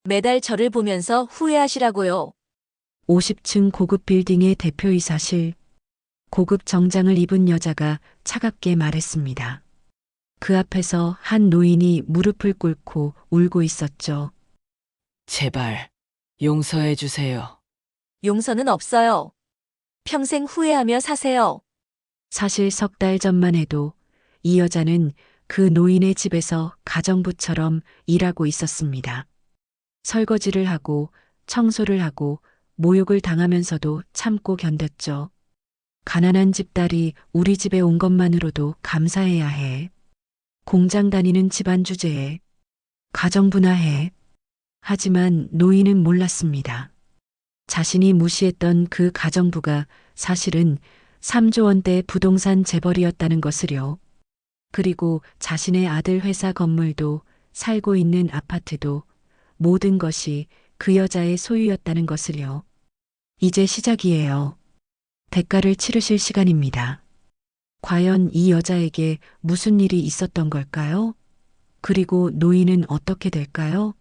매달 저를 보면서 후회하시라고요. 50층 고급 빌딩의 대표이사실. 고급 정장을 입은 여자가 차갑게 말했습니다. 그 앞에서 한 노인이 무릎을 꿇고 울고 있었죠. 제발 용서해 주세요. 용서는 없어요. 평생 후회하며 사세요. 사실 석 달 전만 해도 이 여자는 그 노인의 집에서 가정부처럼 일하고 있었습니다. 설거지를 하고 청소를 하고 모욕을 당하면서도 참고 견뎠죠. 가난한 집딸이 우리 집에 온 것만으로도 감사해야 해. 공장 다니는 집안 주제에 가정부나 해. 하지만 노인은 몰랐습니다. 자신이 무시했던 그 가정부가 사실은 3조 원대 부동산 재벌이었다는 것을요. 그리고 자신의 아들 회사 건물도 살고 있는 아파트도 모든 것이 그 여자의 소유였다는 것을요. 이제 시작이에요. 대가를 치르실 시간입니다. 과연 이 여자에게 무슨 일이 있었던 걸까요? 그리고 노인은 어떻게 될까요?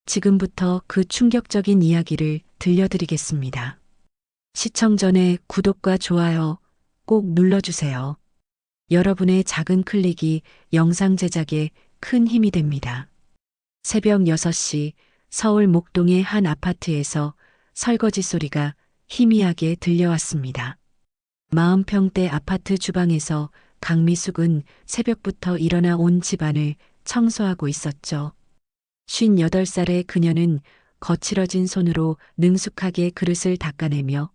지금부터 그 충격적인 이야기를 들려드리겠습니다. 시청 전에 구독과 좋아요 꼭 눌러주세요. 여러분의 작은 클릭이 영상 제작에 큰 힘이 됩니다. 새벽 6시 서울 목동의 한 아파트에서 설거지 소리가 희미하게 들려왔습니다. 40평대 아파트 주방에서 강미숙은 새벽부터 일어나 온 집안을 청소하고 있었죠. 58살의 그녀는 거칠어진 손으로 능숙하게 그릇을 닦아내며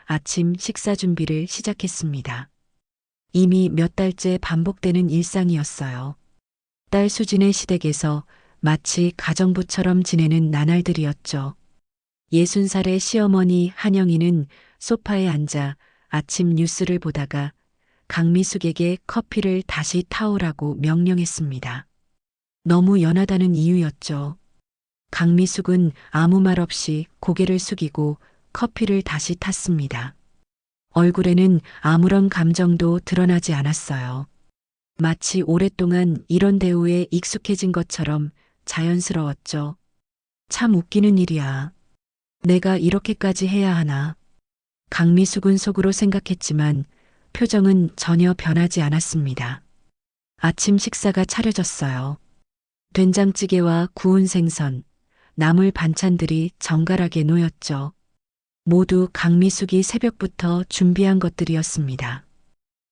아침 식사 준비를 시작했습니다. 이미 몇 달째 반복되는 일상이었어요. 딸 수진의 시댁에서 마치 가정부처럼 지내는 나날들이었죠. 60살의 시어머니 한영희는 소파에 앉아 아침 뉴스를 보다가 강미숙에게 커피를 다시 타오라고 명령했습니다. 너무 연하다는 이유였죠. 강미숙은 아무 말 없이 고개를 숙이고 커피를 다시 탔습니다. 얼굴에는 아무런 감정도 드러나지 않았어요. 마치 오랫동안 이런 대우에 익숙해진 것처럼 자연스러웠죠. 참 웃기는 일이야. 내가 이렇게까지 해야 하나. 강미숙은 속으로 생각했지만 표정은 전혀 변하지 않았습니다. 아침 식사가 차려졌어요. 된장찌개와 구운 생선, 나물 반찬들이 정갈하게 놓였죠. 모두 강미숙이 새벽부터 준비한 것들이었습니다.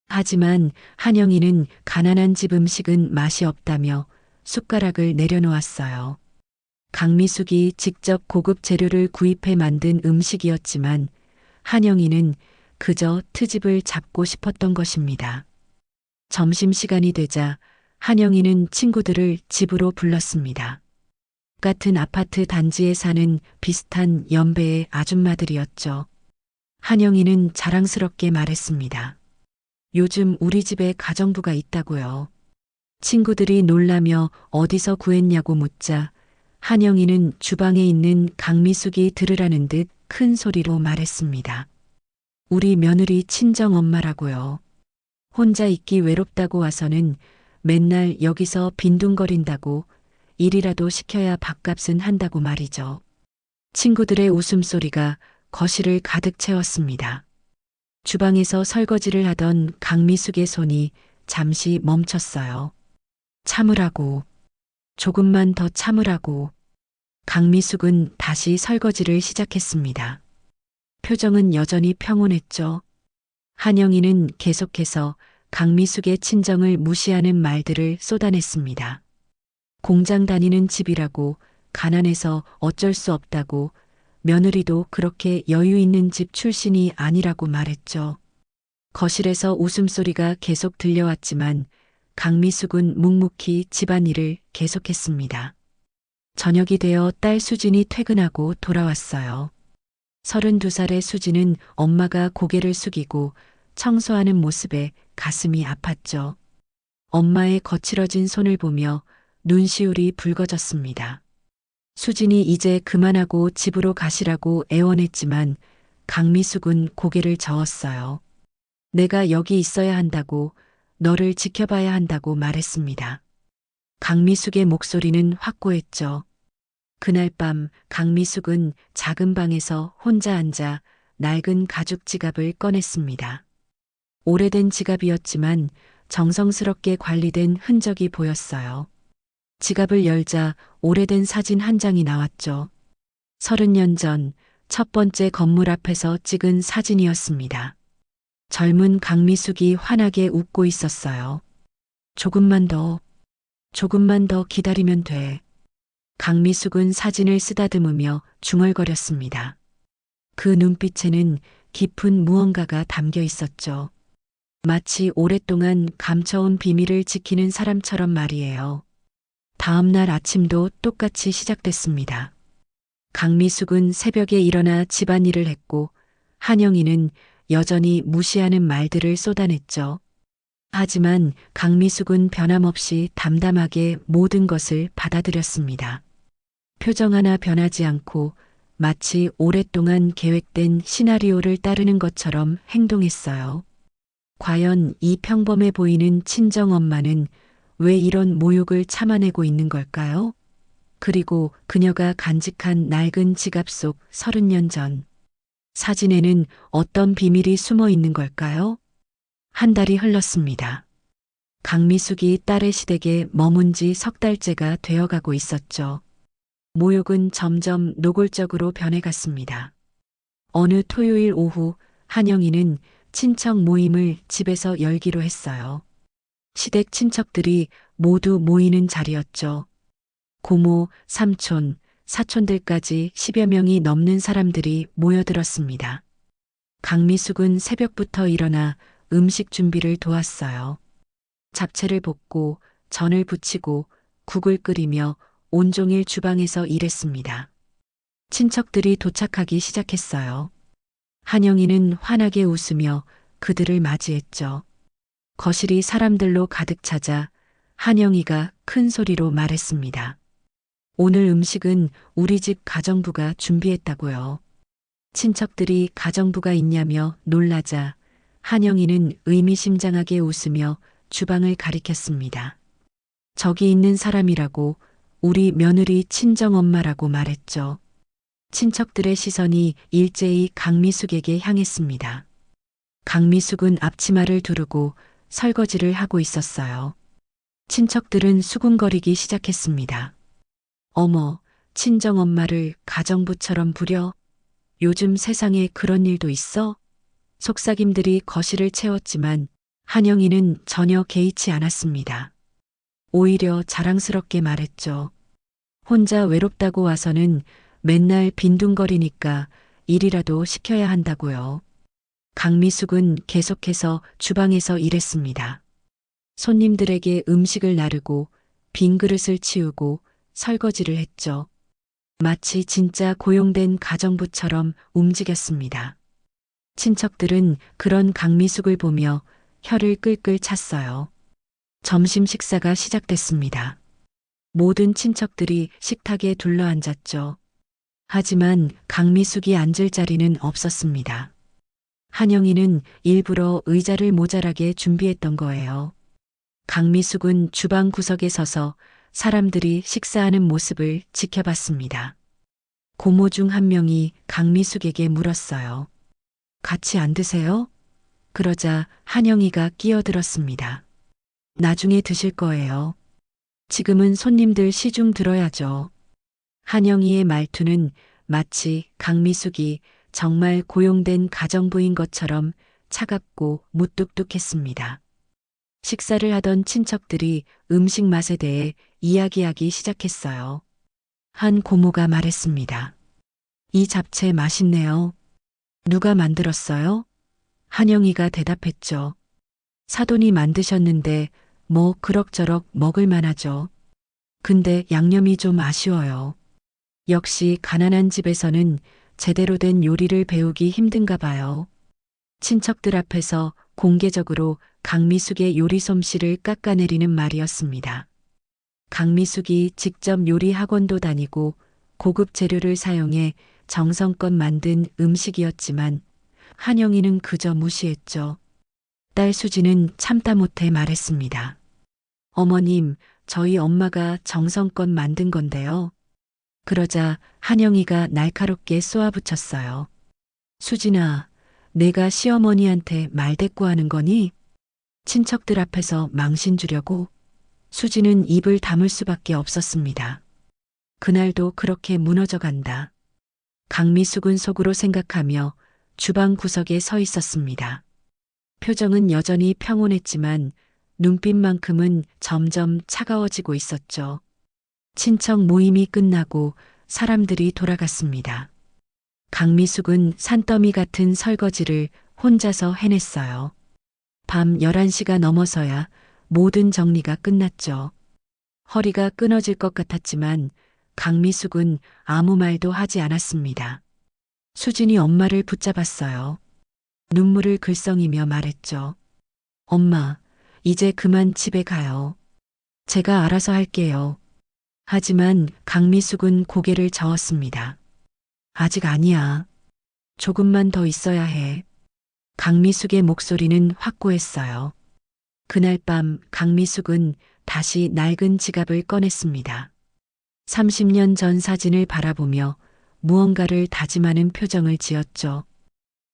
하지만 한영이는 가난한 집 음식은 맛이 없다며 숟가락을 내려놓았어요. 강미숙이 직접 고급 재료를 구입해 만든 음식이었지만 한영이는 그저 트집을 잡고 싶었던 것입니다. 점심시간이 되자 한영이는 친구들을 집으로 불렀습니다. 같은 아파트 단지에 사는 비슷한 연배의 아줌마들이었죠. 한영이는 자랑스럽게 말했습니다. 요즘 우리 집에 가정부가 있다고요. 친구들이 놀라며 어디서 구했냐고 묻자 한영이는 주방에 있는 강미숙이 들으라는 듯 큰 소리로 말했습니다. 우리 며느리 친정 엄마라고요. 혼자 있기 외롭다고 와서는 맨날 여기서 빈둥거린다고 일이라도 시켜야 밥값은 한다고 말이죠. 친구들의 웃음소리가 거실을 가득 채웠습니다. 주방에서 설거지를 하던 강미숙의 손이 잠시 멈췄어요. 참으라고. 조금만 더 참으라고. 강미숙은 다시 설거지를 시작했습니다. 표정은 여전히 평온했죠. 한영이는 계속해서 강미숙의 친정을 무시하는 말들을 쏟아냈습니다. 공장 다니는 집이라고, 가난해서 어쩔 수 없다고, 며느리도 그렇게 여유 있는 집 출신이 아니라고 말했죠. 거실에서 웃음소리가 계속 들려왔지만 강미숙은 묵묵히 집안일을 계속했습니다. 저녁이 되어 딸 수진이 퇴근하고 돌아왔어요. 32살의 수진은 엄마가 고개를 숙이고 청소하는 모습에 가슴이 아팠죠. 엄마의 거칠어진 손을 보며 눈시울이 붉어졌습니다. 수진이 이제 그만하고 집으로 가시라고 애원했지만 강미숙은 고개를 저었어요. 내가 여기 있어야 한다고, 너를 지켜봐야 한다고 말했습니다. 강미숙의 목소리는 확고했죠. 그날 밤 강미숙은 작은 방에서 혼자 앉아 낡은 가죽 지갑을 꺼냈습니다. 오래된 지갑이었지만 정성스럽게 관리된 흔적이 보였어요. 지갑을 열자 오래된 사진 한 장이 나왔죠. 30년 전 첫 번째 건물 앞에서 찍은 사진이었습니다. 젊은 강미숙이 환하게 웃고 있었어요. 조금만 더 기다리면 돼. 강미숙은 사진을 쓰다듬으며 중얼거렸습니다. 그 눈빛에는 깊은 무언가가 담겨 있었죠. 마치 오랫동안 감춰온 비밀을 지키는 사람처럼 말이에요. 다음 날 아침도 똑같이 시작됐습니다. 강미숙은 새벽에 일어나 집안일을 했고 한영이는 여전히 무시하는 말들을 쏟아냈죠. 하지만 강미숙은 변함없이 담담하게 모든 것을 받아들였습니다. 표정 하나 변하지 않고 마치 오랫동안 계획된 시나리오를 따르는 것처럼 행동했어요. 과연 이 평범해 보이는 친정엄마는 왜 이런 모욕을 참아내고 있는 걸까요? 그리고 그녀가 간직한 낡은 지갑 속 30년 전 사진에는 어떤 비밀이 숨어 있는 걸까요? 한 달이 흘렀습니다. 강미숙이 딸의 시댁에 머문 지 석 달째가 되어가고 있었죠. 모욕은 점점 노골적으로 변해갔습니다. 어느 토요일 오후 한영이는 친척 모임을 집에서 열기로 했어요. 시댁 친척들이 모두 모이는 자리였죠. 고모, 삼촌, 사촌들까지 10여 명이 넘는 사람들이 모여들었습니다. 강미숙은 새벽부터 일어나 음식 준비를 도왔어요. 잡채를 볶고 전을 부치고 국을 끓이며 온종일 주방에서 일했습니다. 친척들이 도착하기 시작했어요. 한영이는 환하게 웃으며 그들을 맞이했죠. 거실이 사람들로 가득 차자 한영이가 큰 소리로 말했습니다. 오늘 음식은 우리 집 가정부가 준비했다고요. 친척들이 가정부가 있냐며 놀라자 한영이는 의미심장하게 웃으며 주방을 가리켰습니다. 저기 있는 사람이라고 우리 며느리 친정엄마라고 말했죠. 친척들의 시선이 일제히 강미숙에게 향했습니다. 강미숙은 앞치마를 두르고 설거지를 하고 있었어요. 친척들은 수군거리기 시작했습니다. 어머, 친정엄마를 가정부처럼 부려? 요즘 세상에 그런 일도 있어? 속삭임들이 거실을 채웠지만 한영이는 전혀 개의치 않았습니다. 오히려 자랑스럽게 말했죠. 혼자 외롭다고 와서는 맨날 빈둥거리니까 일이라도 시켜야 한다고요. 강미숙은 계속해서 주방에서 일했습니다. 손님들에게 음식을 나르고 빈 그릇을 치우고 설거지를 했죠. 마치 진짜 고용된 가정부처럼 움직였습니다. 친척들은 그런 강미숙을 보며 혀를 끌끌 찼어요. 점심 식사가 시작됐습니다. 모든 친척들이 식탁에 둘러앉았죠. 하지만 강미숙이 앉을 자리는 없었습니다. 한영이는 일부러 의자를 모자라게 준비했던 거예요. 강미숙은 주방 구석에 서서 사람들이 식사하는 모습을 지켜봤습니다. 고모 중 한 명이 강미숙에게 물었어요. 같이 안 드세요? 그러자 한영이가 끼어들었습니다. 나중에 드실 거예요. 지금은 손님들 시중 들어야죠. 한영이의 말투는 마치 강미숙이 정말 고용된 가정부인 것처럼 차갑고 무뚝뚝했습니다. 식사를 하던 친척들이 음식 맛에 대해 이야기하기 시작했어요. 한 고모가 말했습니다. 이 잡채 맛있네요. 누가 만들었어요? 한영이가 대답했죠. 사돈이 만드셨는데 뭐 그럭저럭 먹을 만하죠. 근데 양념이 좀 아쉬워요. 역시 가난한 집에서는 제대로 된 요리를 배우기 힘든가 봐요. 친척들 앞에서 공개적으로 강미숙의 요리 솜씨를 깎아내리는 말이었습니다. 강미숙이 직접 요리 학원도 다니고 고급 재료를 사용해 정성껏 만든 음식이었지만 한영이는 그저 무시했죠. 딸 수지는 참다 못해 말했습니다. 어머님, 저희 엄마가 정성껏 만든 건데요. 그러자 한영이가 날카롭게 쏘아붙였어요. 수진아, 내가 시어머니한테 말대꾸하는 거니? 친척들 앞에서 망신 주려고? 수진은 입을 다물 수밖에 없었습니다. 그날도 그렇게 무너져 간다. 강미숙은 속으로 생각하며 주방 구석에 서 있었습니다. 표정은 여전히 평온했지만 눈빛만큼은 점점 차가워지고 있었죠. 친척 모임이 끝나고 사람들이 돌아갔습니다. 강미숙은 산더미 같은 설거지를 혼자서 해냈어요. 밤 11시가 넘어서야 모든 정리가 끝났죠. 허리가 끊어질 것 같았지만 강미숙은 아무 말도 하지 않았습니다. 수진이 엄마를 붙잡았어요. 눈물을 글썽이며 말했죠. 엄마, 이제 그만 집에 가요. 제가 알아서 할게요. 하지만 강미숙은 고개를 저었습니다. 아직 아니야. 조금만 더 있어야 해. 강미숙의 목소리는 확고했어요. 그날 밤 강미숙은 다시 낡은 지갑을 꺼냈습니다. 30년 전 사진을 바라보며 무언가를 다짐하는 표정을 지었죠.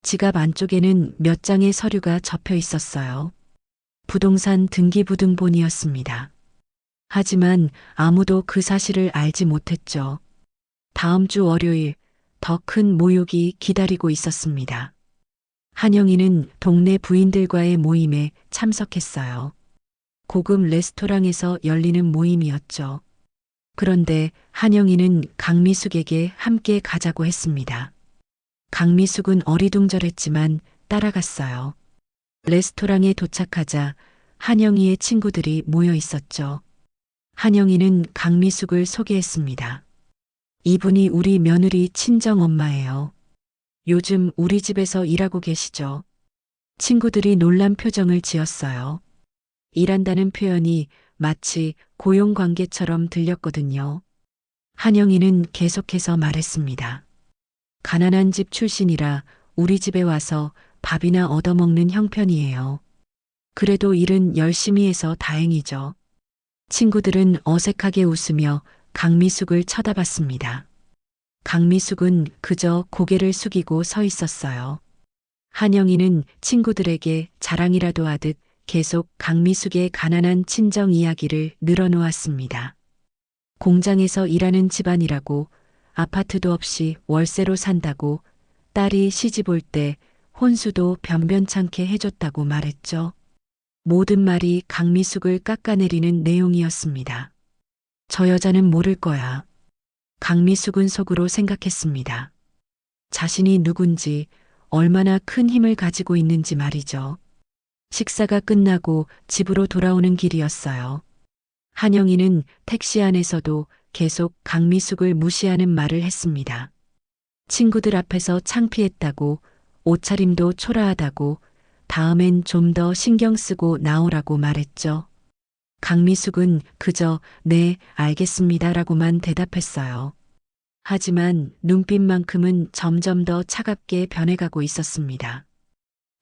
지갑 안쪽에는 몇 장의 서류가 접혀 있었어요. 부동산 등기부등본이었습니다. 하지만 아무도 그 사실을 알지 못했죠. 다음 주 월요일 더 큰 모욕이 기다리고 있었습니다. 한영이는 동네 부인들과의 모임에 참석했어요. 고급 레스토랑에서 열리는 모임이었죠. 그런데 한영이는 강미숙에게 함께 가자고 했습니다. 강미숙은 어리둥절했지만 따라갔어요. 레스토랑에 도착하자 한영이의 친구들이 모여 있었죠. 한영이는 강미숙을 소개했습니다. 이분이 우리 며느리 친정 엄마예요. 요즘 우리 집에서 일하고 계시죠. 친구들이 놀란 표정을 지었어요. 일한다는 표현이 마치 고용관계처럼 들렸거든요. 한영이는 계속해서 말했습니다. 가난한 집 출신이라 우리 집에 와서 밥이나 얻어먹는 형편이에요. 그래도 일은 열심히 해서 다행이죠. 친구들은 어색하게 웃으며 강미숙을 쳐다봤습니다. 강미숙은 그저 고개를 숙이고 서 있었어요. 한영이는 친구들에게 자랑이라도 하듯 계속 강미숙의 가난한 친정 이야기를 늘어놓았습니다. 공장에서 일하는 집안이라고, 아파트도 없이 월세로 산다고, 딸이 시집 올 때 혼수도 변변찮게 해줬다고 말했죠. 모든 말이 강미숙을 깎아내리는 내용이었습니다. 저 여자는 모를 거야. 강미숙은 속으로 생각했습니다. 자신이 누군지, 얼마나 큰 힘을 가지고 있는지 말이죠. 식사가 끝나고 집으로 돌아오는 길이었어요. 한영이는 택시 안에서도 계속 강미숙을 무시하는 말을 했습니다. 친구들 앞에서 창피했다고, 옷차림도 초라하다고, 다음엔 좀 더 신경 쓰고 나오라고 말했죠. 강미숙은 그저 네, 알겠습니다라고만 대답했어요. 하지만 눈빛만큼은 점점 더 차갑게 변해가고 있었습니다.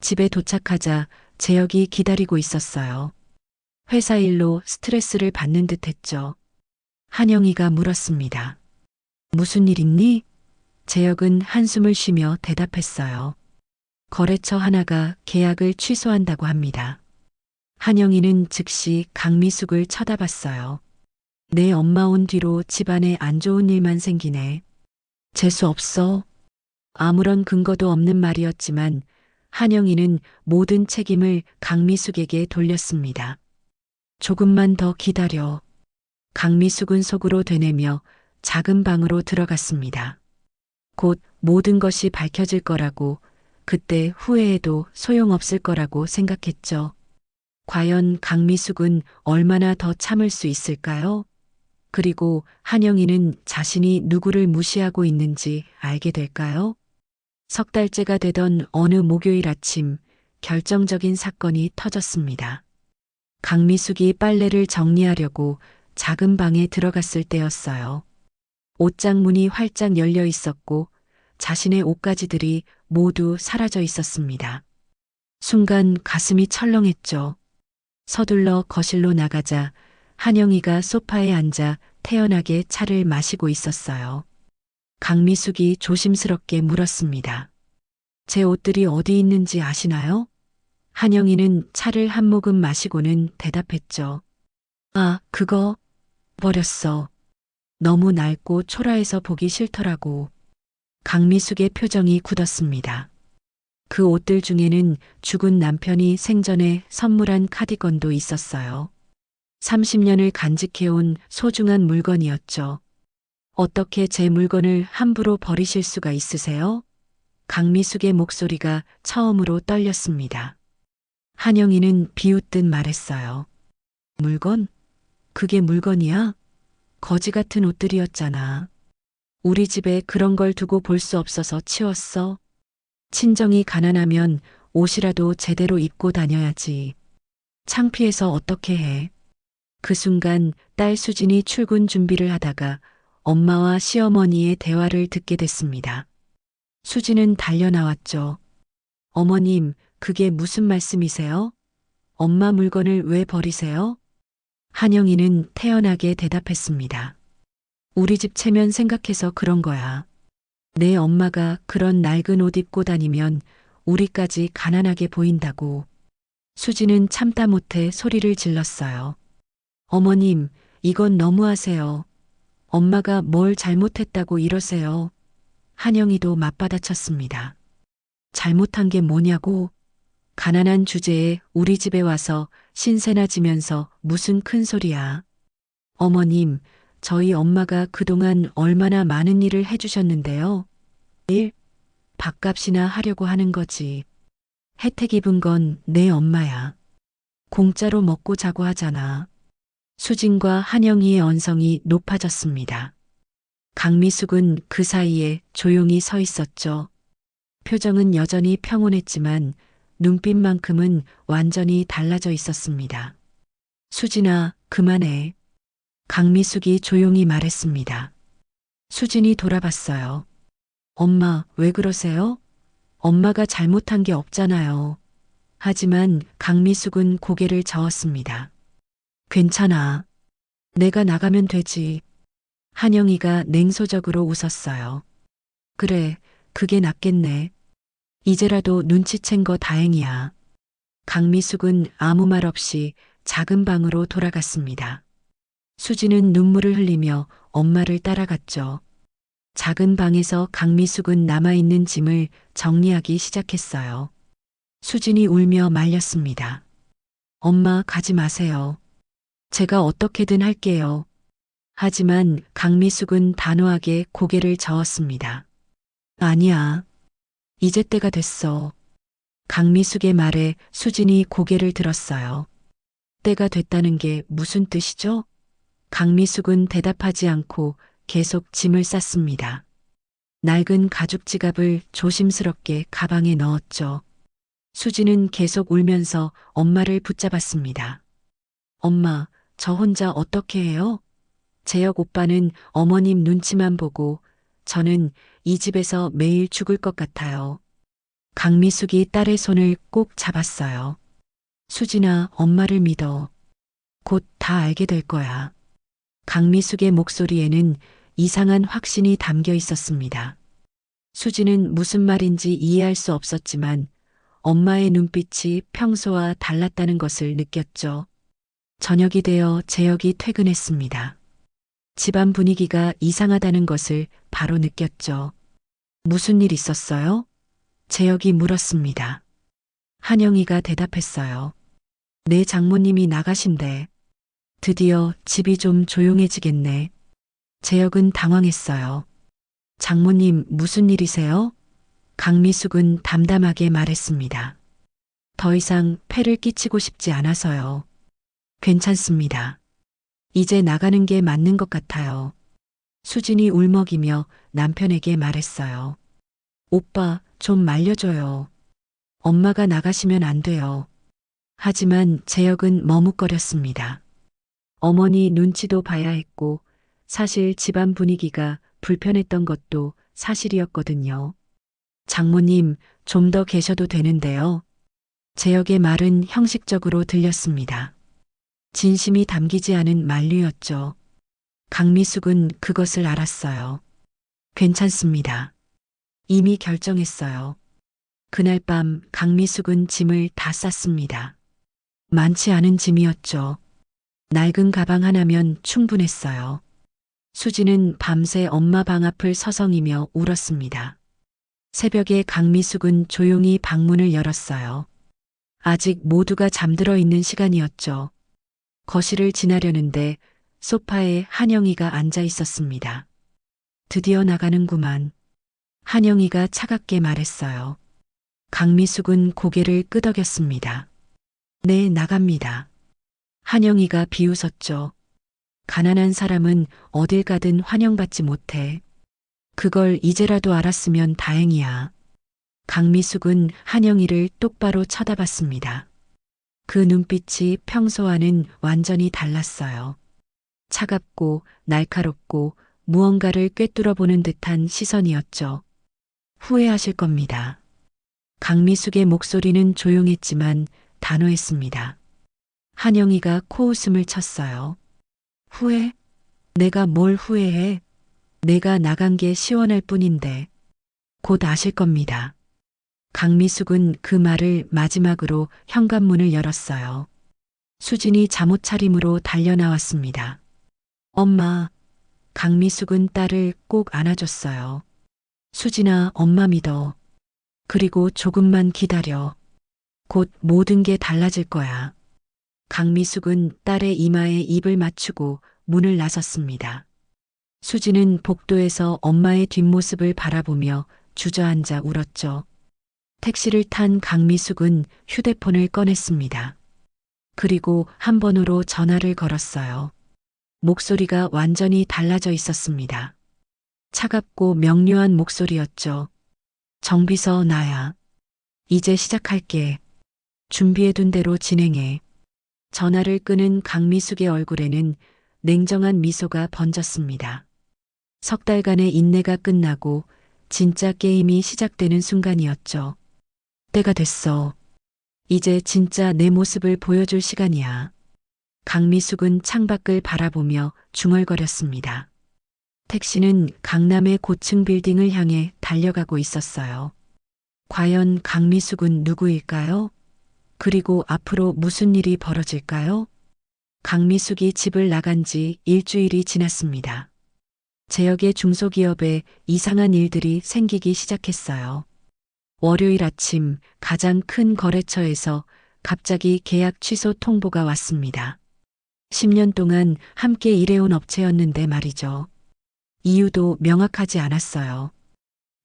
집에 도착하자 재혁이 기다리고 있었어요. 회사 일로 스트레스를 받는 듯 했죠. 한영이가 물었습니다. 무슨 일 있니? 재혁은 한숨을 쉬며 대답했어요. 거래처 하나가 계약을 취소한다고 합니다. 한영이는 즉시 강미숙을 쳐다봤어요. 내 엄마 온 뒤로 집안에 안 좋은 일만 생기네. 재수 없어. 아무런 근거도 없는 말이었지만 한영이는 모든 책임을 강미숙에게 돌렸습니다. 조금만 더 기다려. 강미숙은 속으로 되뇌며 작은 방으로 들어갔습니다. 곧 모든 것이 밝혀질 거라고, 그때 후회해도 소용없을 거라고 생각했죠. 과연 강미숙은 얼마나 더 참을 수 있을까요? 그리고 한영이는 자신이 누구를 무시하고 있는지 알게 될까요? 석 달째가 되던 어느 목요일 아침 결정적인 사건이 터졌습니다. 강미숙이 빨래를 정리하려고 작은 방에 들어갔을 때였어요. 옷장 문이 활짝 열려 있었고 자신의 옷가지들이 모두 사라져 있었습니다. 순간 가슴이 철렁했죠. 서둘러 거실로 나가자 한영이가 소파에 앉아 태연하게 차를 마시고 있었어요. 강미숙이 조심스럽게 물었습니다. 제 옷들이 어디 있는지 아시나요? 한영이는 차를 한 모금 마시고는 대답했죠. 아, 그거 버렸어. 너무 낡고 초라해서 보기 싫더라고. 강미숙의 표정이 굳었습니다. 그 옷들 중에는 죽은 남편이 생전에 선물한 카디건도 있었어요. 30년을 간직해온 소중한 물건이었죠. 어떻게 제 물건을 함부로 버리실 수가 있으세요? 강미숙의 목소리가 처음으로 떨렸습니다. 한영이는 비웃듯 말했어요. 물건? 그게 물건이야? 거지 같은 옷들이었잖아. 우리 집에 그런 걸 두고 볼 수 없어서 치웠어. 친정이 가난하면 옷이라도 제대로 입고 다녀야지. 창피해서 어떻게 해. 그 순간 딸 수진이 출근 준비를 하다가 엄마와 시어머니의 대화를 듣게 됐습니다. 수진은 달려 나왔죠. 어머님, 그게 무슨 말씀이세요? 엄마 물건을 왜 버리세요? 한영이는 태연하게 대답했습니다. 우리 집 체면 생각해서 그런 거야. 내 엄마가 그런 낡은 옷 입고 다니면 우리까지 가난하게 보인다고. 수지는 참다 못해 소리를 질렀어요. 어머님, 이건 너무하세요. 엄마가 뭘 잘못했다고 이러세요. 한영이도 맞받아쳤습니다. 잘못한 게 뭐냐고. 가난한 주제에 우리 집에 와서 신세나 지면서 무슨 큰 소리야. 어머님, 저희 엄마가 그동안 얼마나 많은 일을 해주셨는데요. 일, 밥값이나 하려고 하는 거지. 혜택 입은 건 내 엄마야. 공짜로 먹고 자고 하잖아. 수진과 한영이의 언성이 높아졌습니다. 강미숙은 그 사이에 조용히 서 있었죠. 표정은 여전히 평온했지만 눈빛만큼은 완전히 달라져 있었습니다. 수진아, 그만해. 강미숙이 조용히 말했습니다. 수진이 돌아봤어요. 엄마, 왜 그러세요? 엄마가 잘못한 게 없잖아요. 하지만 강미숙은 고개를 저었습니다. 괜찮아. 내가 나가면 되지. 한영이가 냉소적으로 웃었어요. 그래, 그게 낫겠네. 이제라도 눈치챈 거 다행이야. 강미숙은 아무 말 없이 작은 방으로 돌아갔습니다. 수지는 눈물을 흘리며 엄마를 따라갔죠. 작은 방에서 강미숙은 남아있는 짐을 정리하기 시작했어요. 수진이 울며 말렸습니다. 엄마, 가지 마세요. 제가 어떻게든 할게요. 하지만 강미숙은 단호하게 고개를 저었습니다. 아니야. 이제 때가 됐어. 강미숙의 말에 수진이 고개를 들었어요. 때가 됐다는 게 무슨 뜻이죠? 강미숙은 대답하지 않고 계속 짐을 쌌습니다. 낡은 가죽 지갑을 조심스럽게 가방에 넣었죠. 수진은 계속 울면서 엄마를 붙잡았습니다. 엄마, 저 혼자 어떻게 해요? 재혁 오빠는 어머님 눈치만 보고 저는 이 집에서 매일 죽을 것 같아요. 강미숙이 딸의 손을 꼭 잡았어요. 수진아, 엄마를 믿어. 곧 다 알게 될 거야. 강미숙의 목소리에는 이상한 확신이 담겨 있었습니다. 수진은 무슨 말인지 이해할 수 없었지만 엄마의 눈빛이 평소와 달랐다는 것을 느꼈죠. 저녁이 되어 재혁이 퇴근했습니다. 집안 분위기가 이상하다는 것을 바로 느꼈죠. 무슨 일 있었어요? 재혁이 물었습니다. 한영이가 대답했어요. 내 장모님이 나가신대. 드디어 집이 좀 조용해지겠네. 재혁은 당황했어요. 장모님, 무슨 일이세요? 강미숙은 담담하게 말했습니다. 더 이상 폐를 끼치고 싶지 않아서요. 괜찮습니다. 이제 나가는 게 맞는 것 같아요. 수진이 울먹이며 남편에게 말했어요. 오빠, 좀 말려줘요. 엄마가 나가시면 안 돼요. 하지만 재혁은 머뭇거렸습니다. 어머니 눈치도 봐야 했고 사실 집안 분위기가 불편했던 것도 사실이었거든요. 장모님, 좀 더 계셔도 되는데요. 재혁의 말은 형식적으로 들렸습니다. 진심이 담기지 않은 만류였죠. 강미숙은 그것을 알았어요. 괜찮습니다. 이미 결정했어요. 그날 밤 강미숙은 짐을 다 쌌습니다. 많지 않은 짐이었죠. 낡은 가방 하나면 충분했어요. 수지는 밤새 엄마 방 앞을 서성이며 울었습니다. 새벽에 강미숙은 조용히 방문을 열었어요. 아직 모두가 잠들어 있는 시간이었죠. 거실을 지나려는데 소파에 한영이가 앉아 있었습니다. 드디어 나가는구만. 한영이가 차갑게 말했어요. 강미숙은 고개를 끄덕였습니다. 네, 나갑니다. 한영이가 비웃었죠. 가난한 사람은 어딜 가든 환영받지 못해. 그걸 이제라도 알았으면 다행이야. 강미숙은 한영이를 똑바로 쳐다봤습니다. 그 눈빛이 평소와는 완전히 달랐어요. 차갑고 날카롭고 무언가를 꿰뚫어보는 듯한 시선이었죠. 후회하실 겁니다. 강미숙의 목소리는 조용했지만 단호했습니다. 한영이가 코웃음을 쳤어요. 후회? 내가 뭘 후회해? 내가 나간 게 시원할 뿐인데. 곧 아실 겁니다. 강미숙은 그 말을 마지막으로 현관문을 열었어요. 수진이 잠옷 차림으로 달려나왔습니다. 엄마. 강미숙은 딸을 꼭 안아줬어요. 수진아, 엄마 믿어. 그리고 조금만 기다려. 곧 모든 게 달라질 거야. 강미숙은 딸의 이마에 입을 맞추고 문을 나섰습니다. 수지는 복도에서 엄마의 뒷모습을 바라보며 주저앉아 울었죠. 택시를 탄 강미숙은 휴대폰을 꺼냈습니다. 그리고 한 번으로 전화를 걸었어요. 목소리가 완전히 달라져 있었습니다. 차갑고 명료한 목소리였죠. 정비서 나야. 이제 시작할게. 준비해둔 대로 진행해. 전화를 끄는 강미숙의 얼굴에는 냉정한 미소가 번졌습니다. 석 달간의 인내가 끝나고 진짜 게임이 시작되는 순간이었죠. 때가 됐어. 이제 진짜 내 모습을 보여줄 시간이야. 강미숙은 창밖을 바라보며 중얼거렸습니다. 택시는 강남의 고층 빌딩을 향해 달려가고 있었어요. 과연 강미숙은 누구일까요? 그리고 앞으로 무슨 일이 벌어질까요? 강미숙이 집을 나간 지 일주일이 지났습니다. 제역의 중소기업에 이상한 일들이 생기기 시작했어요. 월요일 아침 가장 큰 거래처에서 갑자기 계약 취소 통보가 왔습니다. 10년 동안 함께 일해온 업체였는데 말이죠. 이유도 명확하지 않았어요.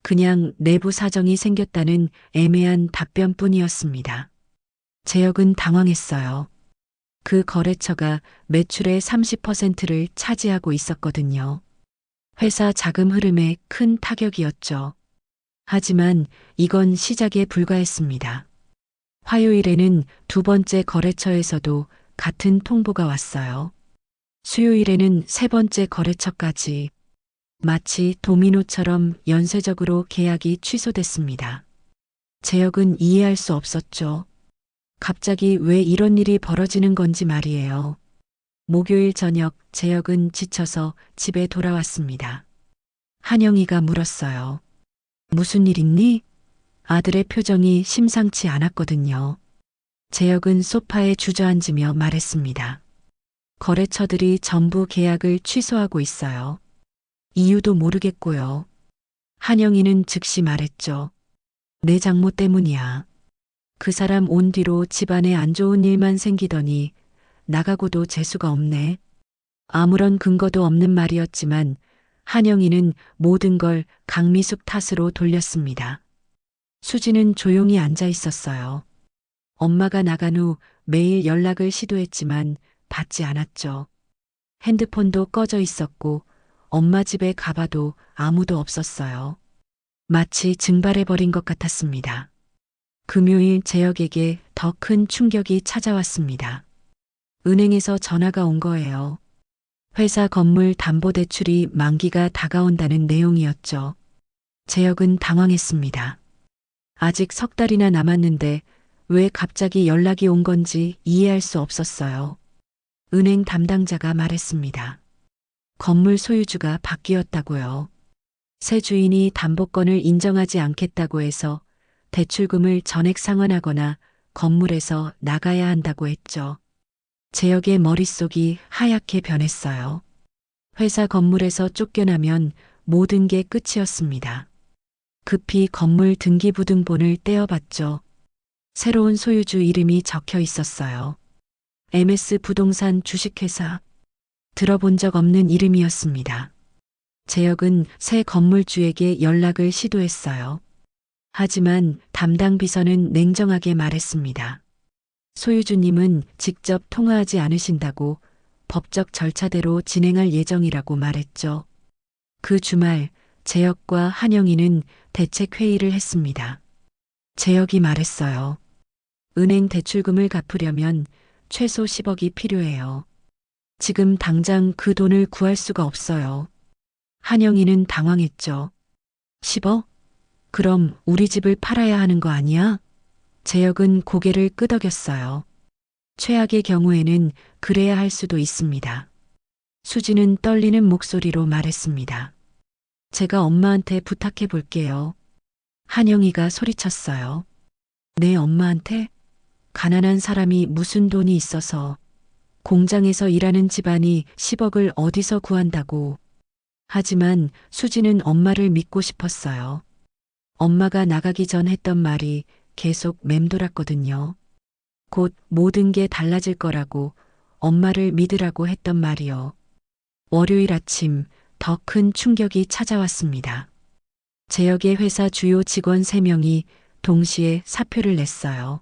그냥 내부 사정이 생겼다는 애매한 답변뿐이었습니다. 제역은 당황했어요. 그 거래처가 매출의 30%를 차지하고 있었거든요. 회사 자금 흐름에 큰 타격이었죠. 하지만 이건 시작에 불과했습니다. 화요일에는 두 번째 거래처에서도 같은 통보가 왔어요. 수요일에는 세 번째 거래처까지. 마치 도미노처럼 연쇄적으로 계약이 취소됐습니다. 제역은 이해할 수 없었죠. 갑자기 왜 이런 일이 벌어지는 건지 말이에요. 목요일 저녁 제역은 지쳐서 집에 돌아왔습니다. 한영이가 물었어요. 무슨 일 있니? 아들의 표정이 심상치 않았거든요. 제역은 소파에 주저앉으며 말했습니다. 거래처들이 전부 계약을 취소하고 있어요. 이유도 모르겠고요. 한영이는 즉시 말했죠. 내 장모 때문이야. 그 사람 온 뒤로 집안에 안 좋은 일만 생기더니 나가고도 재수가 없네. 아무런 근거도 없는 말이었지만 한영이는 모든 걸 강미숙 탓으로 돌렸습니다. 수지는 조용히 앉아 있었어요. 엄마가 나간 후 매일 연락을 시도했지만 받지 않았죠. 핸드폰도 꺼져 있었고 엄마 집에 가봐도 아무도 없었어요. 마치 증발해버린 것 같았습니다. 금요일 제역에게 더 큰 충격이 찾아왔습니다. 은행에서 전화가 온 거예요. 회사 건물 담보대출이 만기가 다가온다는 내용이었죠. 제역은 당황했습니다. 아직 석 달이나 남았는데 왜 갑자기 연락이 온 건지 이해할 수 없었어요. 은행 담당자가 말했습니다. 건물 소유주가 바뀌었다고요. 새 주인이 담보권을 인정하지 않겠다고 해서 대출금을 전액 상환하거나 건물에서 나가야 한다고 했죠. 재혁의 머릿속이 하얗게 변했어요. 회사 건물에서 쫓겨나면 모든 게 끝이었습니다. 급히 건물 등기부등본을 떼어봤죠. 새로운 소유주 이름이 적혀 있었어요. MS 부동산 주식회사. 들어본 적 없는 이름이었습니다. 재혁은 새 건물주에게 연락을 시도했어요. 하지만 담당 비서는 냉정하게 말했습니다. 소유주님은 직접 통화하지 않으신다고 법적 절차대로 진행할 예정이라고 말했죠. 그 주말 재혁과 한영희는 대책회의를 했습니다. 재혁이 말했어요. 은행 대출금을 갚으려면 최소 10억이 필요해요. 지금 당장 그 돈을 구할 수가 없어요. 한영희는 당황했죠. 10억? 그럼 우리 집을 팔아야 하는 거 아니야? 재혁은 고개를 끄덕였어요. 최악의 경우에는 그래야 할 수도 있습니다. 수지는 떨리는 목소리로 말했습니다. 제가 엄마한테 부탁해 볼게요. 한영희가 소리쳤어요. 내 엄마한테? 가난한 사람이 무슨 돈이 있어서 공장에서 일하는 집안이 10억을 어디서 구한다고. 하지만 수지는 엄마를 믿고 싶었어요. 엄마가 나가기 전 했던 말이 계속 맴돌았거든요. 곧 모든 게 달라질 거라고, 엄마를 믿으라고 했던 말이요. 월요일 아침 더 큰 충격이 찾아왔습니다. 재혁의 회사 주요 직원 3명이 동시에 사표를 냈어요.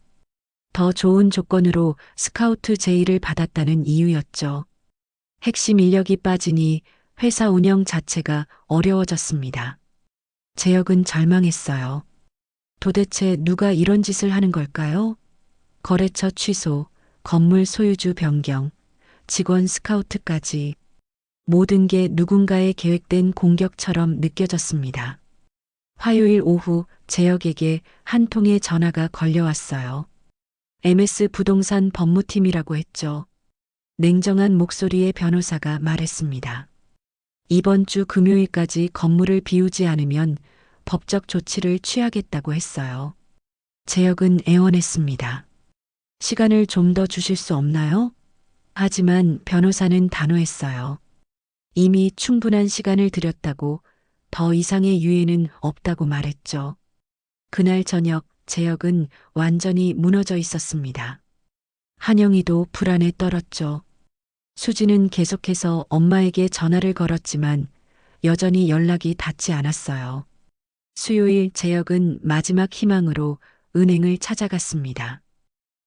더 좋은 조건으로 스카우트 제의를 받았다는 이유였죠. 핵심 인력이 빠지니 회사 운영 자체가 어려워졌습니다. 재혁은 절망했어요. 도대체 누가 이런 짓을 하는 걸까요? 거래처 취소, 건물 소유주 변경, 직원 스카우트까지 모든 게 누군가의 계획된 공격처럼 느껴졌습니다. 화요일 오후 재혁에게 한 통의 전화가 걸려왔어요. MS 부동산 법무팀이라고 했죠. 냉정한 목소리의 변호사가 말했습니다. 이번 주 금요일까지 건물을 비우지 않으면 법적 조치를 취하겠다고 했어요. 재혁은 애원했습니다. 시간을 좀 더 주실 수 없나요? 하지만 변호사는 단호했어요. 이미 충분한 시간을 드렸다고, 더 이상의 유예는 없다고 말했죠. 그날 저녁 재혁은 완전히 무너져 있었습니다. 한영희도 불안에 떨었죠. 수지는 계속해서 엄마에게 전화를 걸었지만 여전히 연락이 닿지 않았어요. 수요일 재혁은 마지막 희망으로 은행을 찾아갔습니다.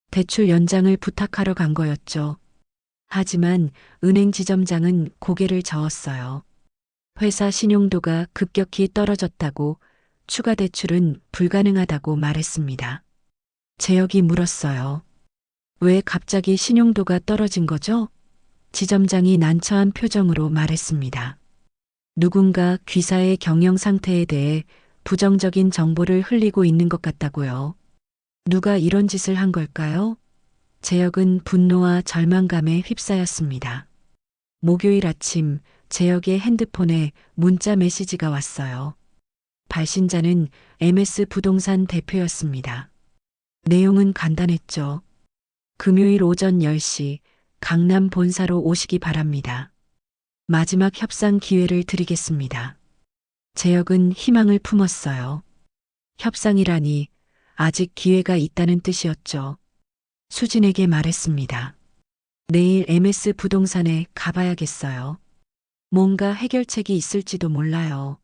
대출 연장을 부탁하러 간 거였죠. 하지만 은행 지점장은 고개를 저었어요. 회사 신용도가 급격히 떨어졌다고, 추가 대출은 불가능하다고 말했습니다. 재혁이 물었어요. 왜 갑자기 신용도가 떨어진 거죠? 지점장이 난처한 표정으로 말했습니다. 누군가 귀사의 경영 상태에 대해 부정적인 정보를 흘리고 있는 것 같다고요. 누가 이런 짓을 한 걸까요? 재혁은 분노와 절망감에 휩싸였습니다. 목요일 아침 재혁의 핸드폰에 문자 메시지가 왔어요. 발신자는 MS 부동산 대표였습니다. 내용은 간단했죠. 금요일 오전 10시 강남 본사로 오시기 바랍니다. 마지막 협상 기회를 드리겠습니다. 재혁은 희망을 품었어요. 협상이라니 아직 기회가 있다는 뜻이었죠. 수진에게 말했습니다. 내일 MS 부동산에 가봐야겠어요. 뭔가 해결책이 있을지도 몰라요.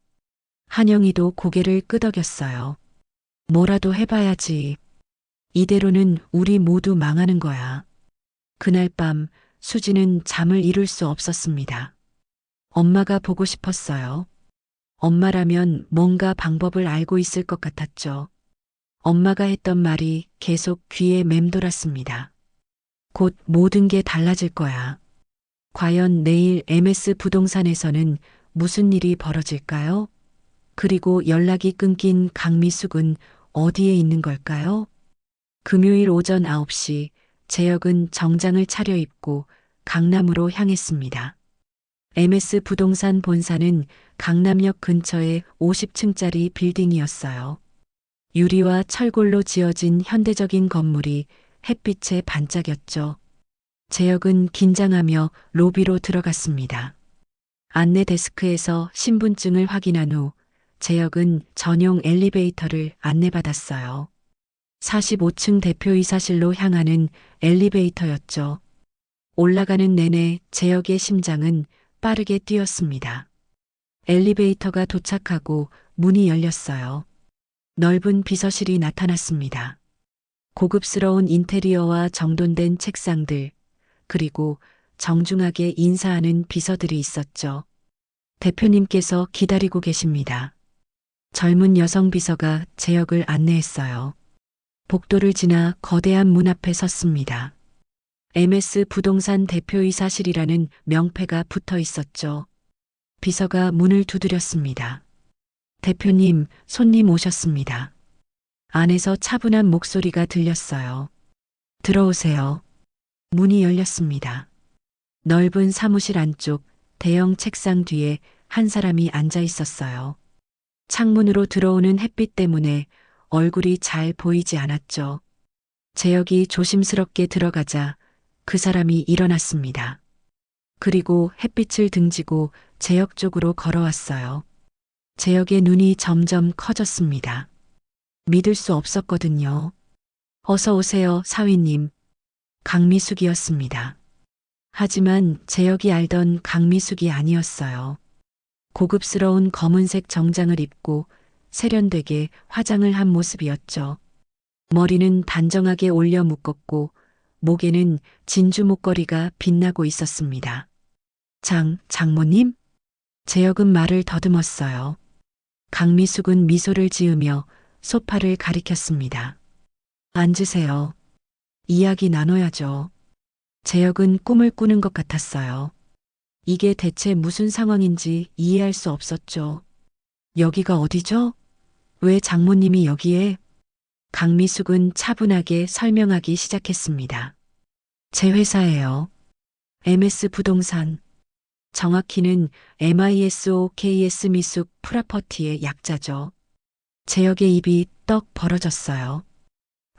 한영희도 고개를 끄덕였어요. 뭐라도 해봐야지. 이대로는 우리 모두 망하는 거야. 그날 밤 수지는 잠을 이룰 수 없었습니다. 엄마가 보고 싶었어요. 엄마라면 뭔가 방법을 알고 있을 것 같았죠. 엄마가 했던 말이 계속 귀에 맴돌았습니다. 곧 모든 게 달라질 거야. 과연 내일 MS 부동산에서는 무슨 일이 벌어질까요? 그리고 연락이 끊긴 강미숙은 어디에 있는 걸까요? 금요일 오전 9시 재혁은 정장을 차려입고 강남으로 향했습니다. MS 부동산 본사는 강남역 근처의 50층짜리 빌딩이었어요. 유리와 철골로 지어진 현대적인 건물이 햇빛에 반짝였죠. 재혁은 긴장하며 로비로 들어갔습니다. 안내 데스크에서 신분증을 확인한 후 재혁은 전용 엘리베이터를 안내받았어요. 45층 대표이사실로 향하는 엘리베이터였죠. 올라가는 내내 재혁의 심장은 빠르게 뛰었습니다. 엘리베이터가 도착하고 문이 열렸어요. 넓은 비서실이 나타났습니다. 고급스러운 인테리어와 정돈된 책상들, 그리고 정중하게 인사하는 비서들이 있었죠. 대표님께서 기다리고 계십니다. 젊은 여성 비서가 재혁을 안내했어요. 복도를 지나 거대한 문 앞에 섰습니다. MS 부동산 대표이사실이라는 명패가 붙어 있었죠. 비서가 문을 두드렸습니다. 대표님, 손님 오셨습니다. 안에서 차분한 목소리가 들렸어요. 들어오세요. 문이 열렸습니다. 넓은 사무실 안쪽 대형 책상 뒤에 한 사람이 앉아 있었어요. 창문으로 들어오는 햇빛 때문에 얼굴이 잘 보이지 않았죠. 재혁이 조심스럽게 들어가자 그 사람이 일어났습니다. 그리고 햇빛을 등지고 재혁 쪽으로 걸어왔어요. 재혁의 눈이 점점 커졌습니다. 믿을 수 없었거든요. 어서 오세요, 사위님. 강미숙이었습니다. 하지만 재혁이 알던 강미숙이 아니었어요. 고급스러운 검은색 정장을 입고 세련되게 화장을 한 모습이었죠. 머리는 단정하게 올려 묶었고 목에는 진주 목걸이가 빛나고 있었습니다. 장모님? 재혁은 말을 더듬었어요. 강미숙은 미소를 지으며 소파를 가리켰습니다. 앉으세요. 이야기 나눠야죠. 재혁은 꿈을 꾸는 것 같았어요. 이게 대체 무슨 상황인지 이해할 수 없었죠. 여기가 어디죠? 왜 장모님이 여기에? 강미숙은 차분하게 설명하기 시작했습니다. 제 회사예요. MS 부동산. 정확히는 MISOKS 미숙 프라퍼티의 약자죠. 재혁의 입이 떡 벌어졌어요.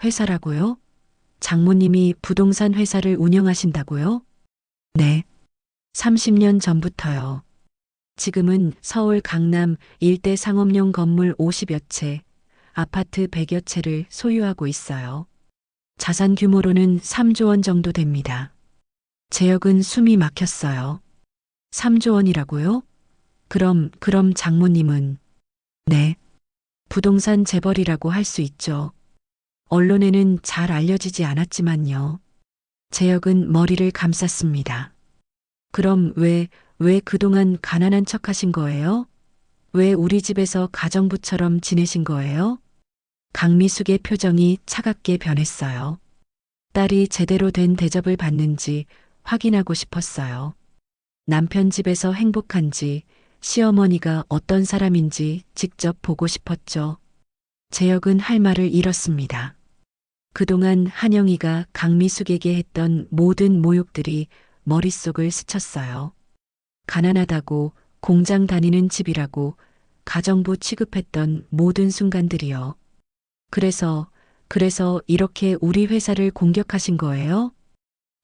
회사라고요? 장모님이 부동산 회사를 운영하신다고요? 네. 30년 전부터요. 지금은 서울 강남 일대 상업용 건물 50여 채, 아파트 100여 채를 소유하고 있어요. 자산 규모로는 3조 원 정도 됩니다. 재혁은 숨이 막혔어요. 3조 원이라고요? 그럼 장모님은? 네. 부동산 재벌이라고 할 수 있죠. 언론에는 잘 알려지지 않았지만요. 재혁은 머리를 감쌌습니다. 그럼 왜 그동안 가난한 척 하신 거예요? 왜 우리 집에서 가정부처럼 지내신 거예요? 강미숙의 표정이 차갑게 변했어요. 딸이 제대로 된 대접을 받는지 확인하고 싶었어요. 남편 집에서 행복한지, 시어머니가 어떤 사람인지 직접 보고 싶었죠. 재혁은 할 말을 잃었습니다. 그동안 한영이가 강미숙에게 했던 모든 모욕들이 머릿속을 스쳤어요. 가난하다고, 공장 다니는 집이라고, 가정부 취급했던 모든 순간들이요. 그래서 이렇게 우리 회사를 공격하신 거예요?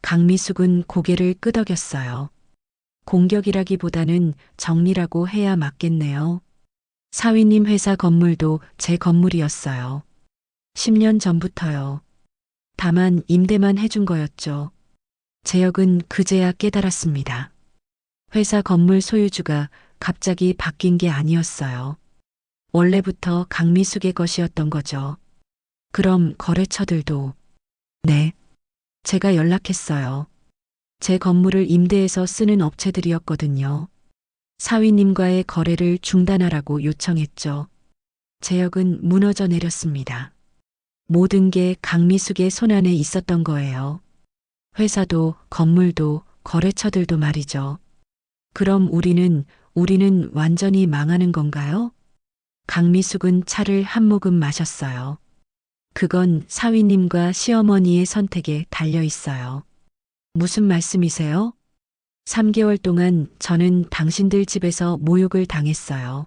강미숙은 고개를 끄덕였어요. 공격이라기보다는 정리라고 해야 맞겠네요. 사위님 회사 건물도 제 건물이었어요. 10년 전부터요. 다만 임대만 해준 거였죠. 재혁은 그제야 깨달았습니다. 회사 건물 소유주가 갑자기 바뀐 게 아니었어요. 원래부터 강미숙의 것이었던 거죠. 그럼 거래처들도? 네. 제가 연락했어요. 제 건물을 임대해서 쓰는 업체들이었거든요. 사위님과의 거래를 중단하라고 요청했죠. 재혁은 무너져 내렸습니다. 모든 게 강미숙의 손안에 있었던 거예요. 회사도, 건물도, 거래처들도 말이죠. 그럼 우리는 완전히 망하는 건가요? 강미숙은 차를 한 모금 마셨어요. 그건 사위님과 시어머니의 선택에 달려 있어요. 무슨 말씀이세요? 3개월 동안 저는 당신들 집에서 모욕을 당했어요.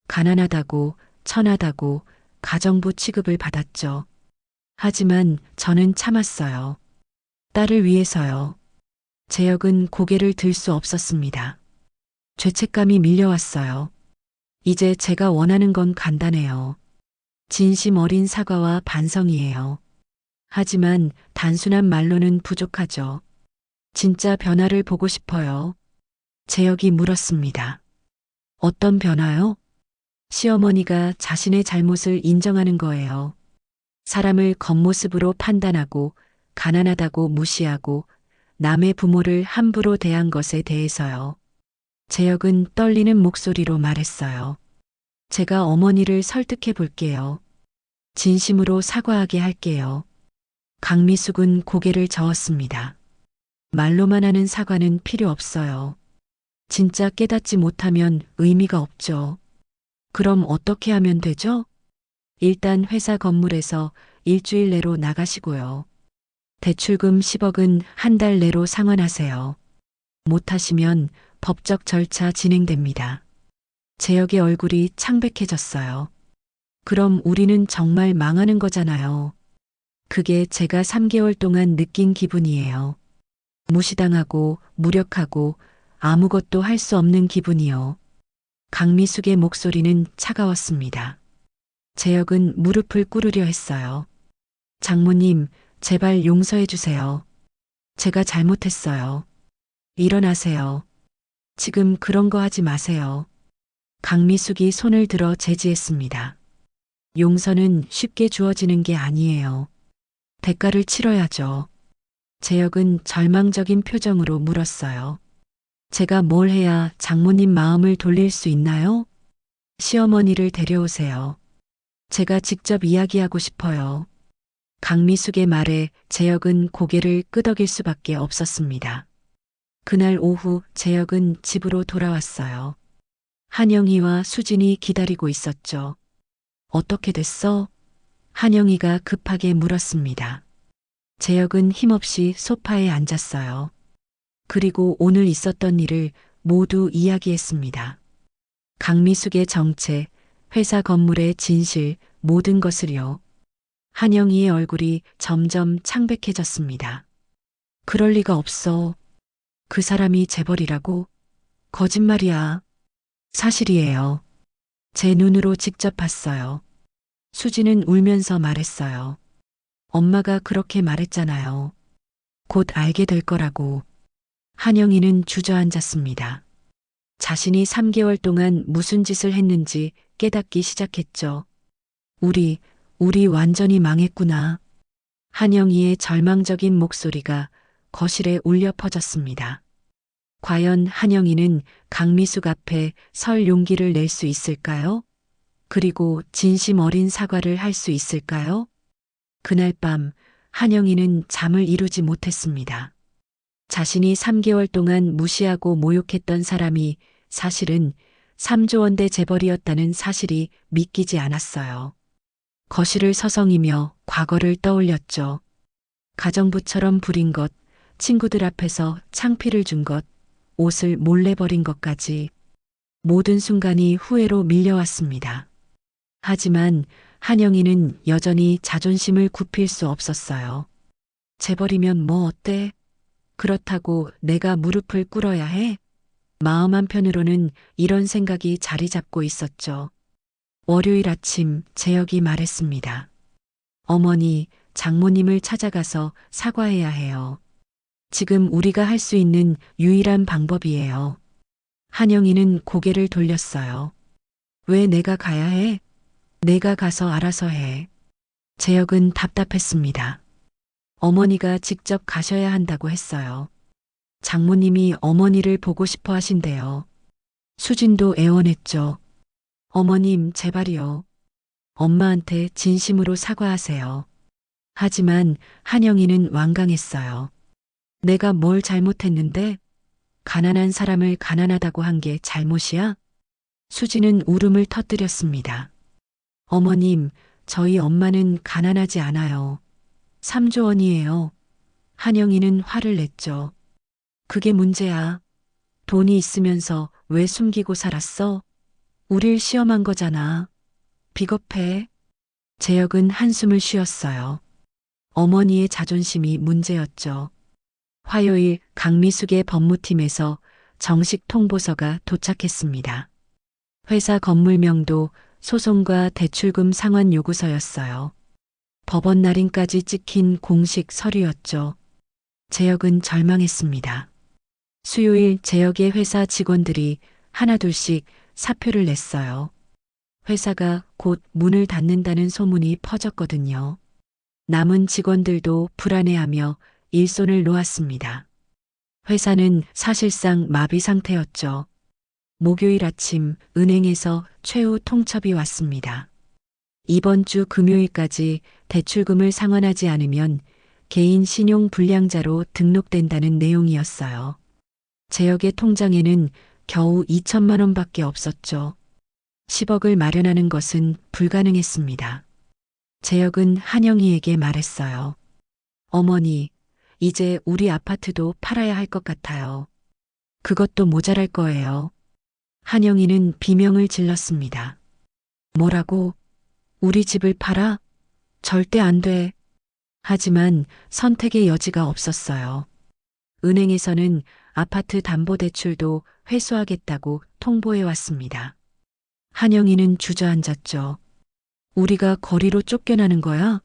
가난하다고, 천하다고, 가정부 취급을 받았죠. 하지만 저는 참았어요. 딸을 위해서요. 재혁은 고개를 들 수 없었습니다. 죄책감이 밀려왔어요. 이제 제가 원하는 건 간단해요. 진심 어린 사과와 반성이에요. 하지만 단순한 말로는 부족하죠. 진짜 변화를 보고 싶어요. 재혁이 물었습니다. 어떤 변화요? 시어머니가 자신의 잘못을 인정하는 거예요. 사람을 겉모습으로 판단하고 가난하다고 무시하고 남의 부모를 함부로 대한 것에 대해서요. 재혁은 떨리는 목소리로 말했어요. 제가 어머니를 설득해 볼게요. 진심으로 사과하게 할게요. 강미숙은 고개를 저었습니다. 말로만 하는 사과는 필요 없어요. 진짜 깨닫지 못하면 의미가 없죠. 그럼 어떻게 하면 되죠? 일단 회사 건물에서 일주일 내로 나가시고요. 대출금 10억은 한 달 내로 상환하세요. 못하시면 법적 절차 진행됩니다. 재혁의 얼굴이 창백해졌어요. 그럼 우리는 정말 망하는 거잖아요. 그게 제가 3개월 동안 느낀 기분이에요. 무시당하고 무력하고 아무것도 할 수 없는 기분이요. 강미숙의 목소리는 차가웠습니다. 재혁은 무릎을 꿇으려 했어요. 장모님, 제발 용서해 주세요. 제가 잘못했어요. 일어나세요. 지금 그런 거 하지 마세요. 강미숙이 손을 들어 제지했습니다. 용서는 쉽게 주어지는 게 아니에요. 대가를 치러야죠. 재혁은 절망적인 표정으로 물었어요. 제가 뭘 해야 장모님 마음을 돌릴 수 있나요? 시어머니를 데려오세요. 제가 직접 이야기하고 싶어요. 강미숙의 말에 재혁은 고개를 끄덕일 수밖에 없었습니다. 그날 오후 재혁은 집으로 돌아왔어요. 한영이와 수진이 기다리고 있었죠. 어떻게 됐어? 한영이가 급하게 물었습니다. 재혁은 힘없이 소파에 앉았어요. 그리고 오늘 있었던 일을 모두 이야기했습니다. 강미숙의 정체, 회사 건물의 진실, 모든 것을요. 한영이의 얼굴이 점점 창백해졌습니다. 그럴 리가 없어. 그 사람이 재벌이라고? 거짓말이야. 사실이에요. 제 눈으로 직접 봤어요. 수지는 울면서 말했어요. 엄마가 그렇게 말했잖아요. 곧 알게 될 거라고. 한영이는 주저앉았습니다. 자신이 3개월 동안 무슨 짓을 했는지 깨닫기 시작했죠. 우리 완전히 망했구나. 한영이의 절망적인 목소리가 거실에 울려 퍼졌습니다. 과연 한영이는 강미숙 앞에 설 용기를 낼 수 있을까요? 그리고 진심 어린 사과를 할 수 있을까요? 그날 밤 한영이는 잠을 이루지 못했습니다. 자신이 3개월 동안 무시하고 모욕했던 사람이 사실은 3조 원대 재벌이었다는 사실이 믿기지 않았어요. 거실을 서성이며 과거를 떠올렸죠. 가정부처럼 부린 것, 친구들 앞에서 창피를 준 것, 옷을 몰래 버린 것까지 모든 순간이 후회로 밀려왔습니다. 하지만 한영이는 여전히 자존심을 굽힐 수 없었어요. 재벌이면 뭐 어때? 그렇다고 내가 무릎을 꿇어야 해? 마음 한편으로는 이런 생각이 자리 잡고 있었죠. 월요일 아침 재혁이 말했습니다. 어머니, 장모님을 찾아가서 사과해야 해요. 지금 우리가 할 수 있는 유일한 방법이에요. 한영이는 고개를 돌렸어요. 왜 내가 가야 해? 내가 가서 알아서 해. 재혁은 답답했습니다. 어머니가 직접 가셔야 한다고 했어요. 장모님이 어머니를 보고 싶어 하신대요. 수진도 애원했죠. 어머님, 제발이요. 엄마한테 진심으로 사과하세요. 하지만 한영이는 완강했어요. 내가 뭘 잘못했는데? 가난한 사람을 가난하다고 한 게 잘못이야? 수지는 울음을 터뜨렸습니다. 어머님, 저희 엄마는 가난하지 않아요. 3조 원이에요. 한영이는 화를 냈죠. 그게 문제야. 돈이 있으면서 왜 숨기고 살았어? 우릴 시험한 거잖아. 비겁해. 재혁은 한숨을 쉬었어요. 어머니의 자존심이 문제였죠. 화요일 강미숙의 법무팀에서 정식 통보서가 도착했습니다. 회사 건물명도 소송과 대출금 상환 요구서였어요. 법원 날인까지 찍힌 공식 서류였죠. 재혁은 절망했습니다. 수요일 재혁의 회사 직원들이 하나둘씩 사표를 냈어요. 회사가 곧 문을 닫는다는 소문이 퍼졌거든요. 남은 직원들도 불안해하며 일손을 놓았습니다. 회사는 사실상 마비 상태였죠. 목요일 아침 은행에서 최후 통첩이 왔습니다. 이번 주 금요일까지 대출금을 상환하지 않으면 개인 신용 불량자로 등록된다는 내용이었어요. 재혁의 통장에는 겨우 2천만 원밖에 없었죠. 10억을 마련하는 것은 불가능했습니다. 재혁은 한영희에게 말했어요. 어머니, 이제 우리 아파트도 팔아야 할 것 같아요. 그것도 모자랄 거예요. 한영희는 비명을 질렀습니다. 뭐라고? 우리 집을 팔아? 절대 안 돼. 하지만 선택의 여지가 없었어요. 은행에서는 아파트 담보대출도 회수하겠다고 통보해 왔습니다. 한영희는 주저앉았죠. 우리가 거리로 쫓겨나는 거야?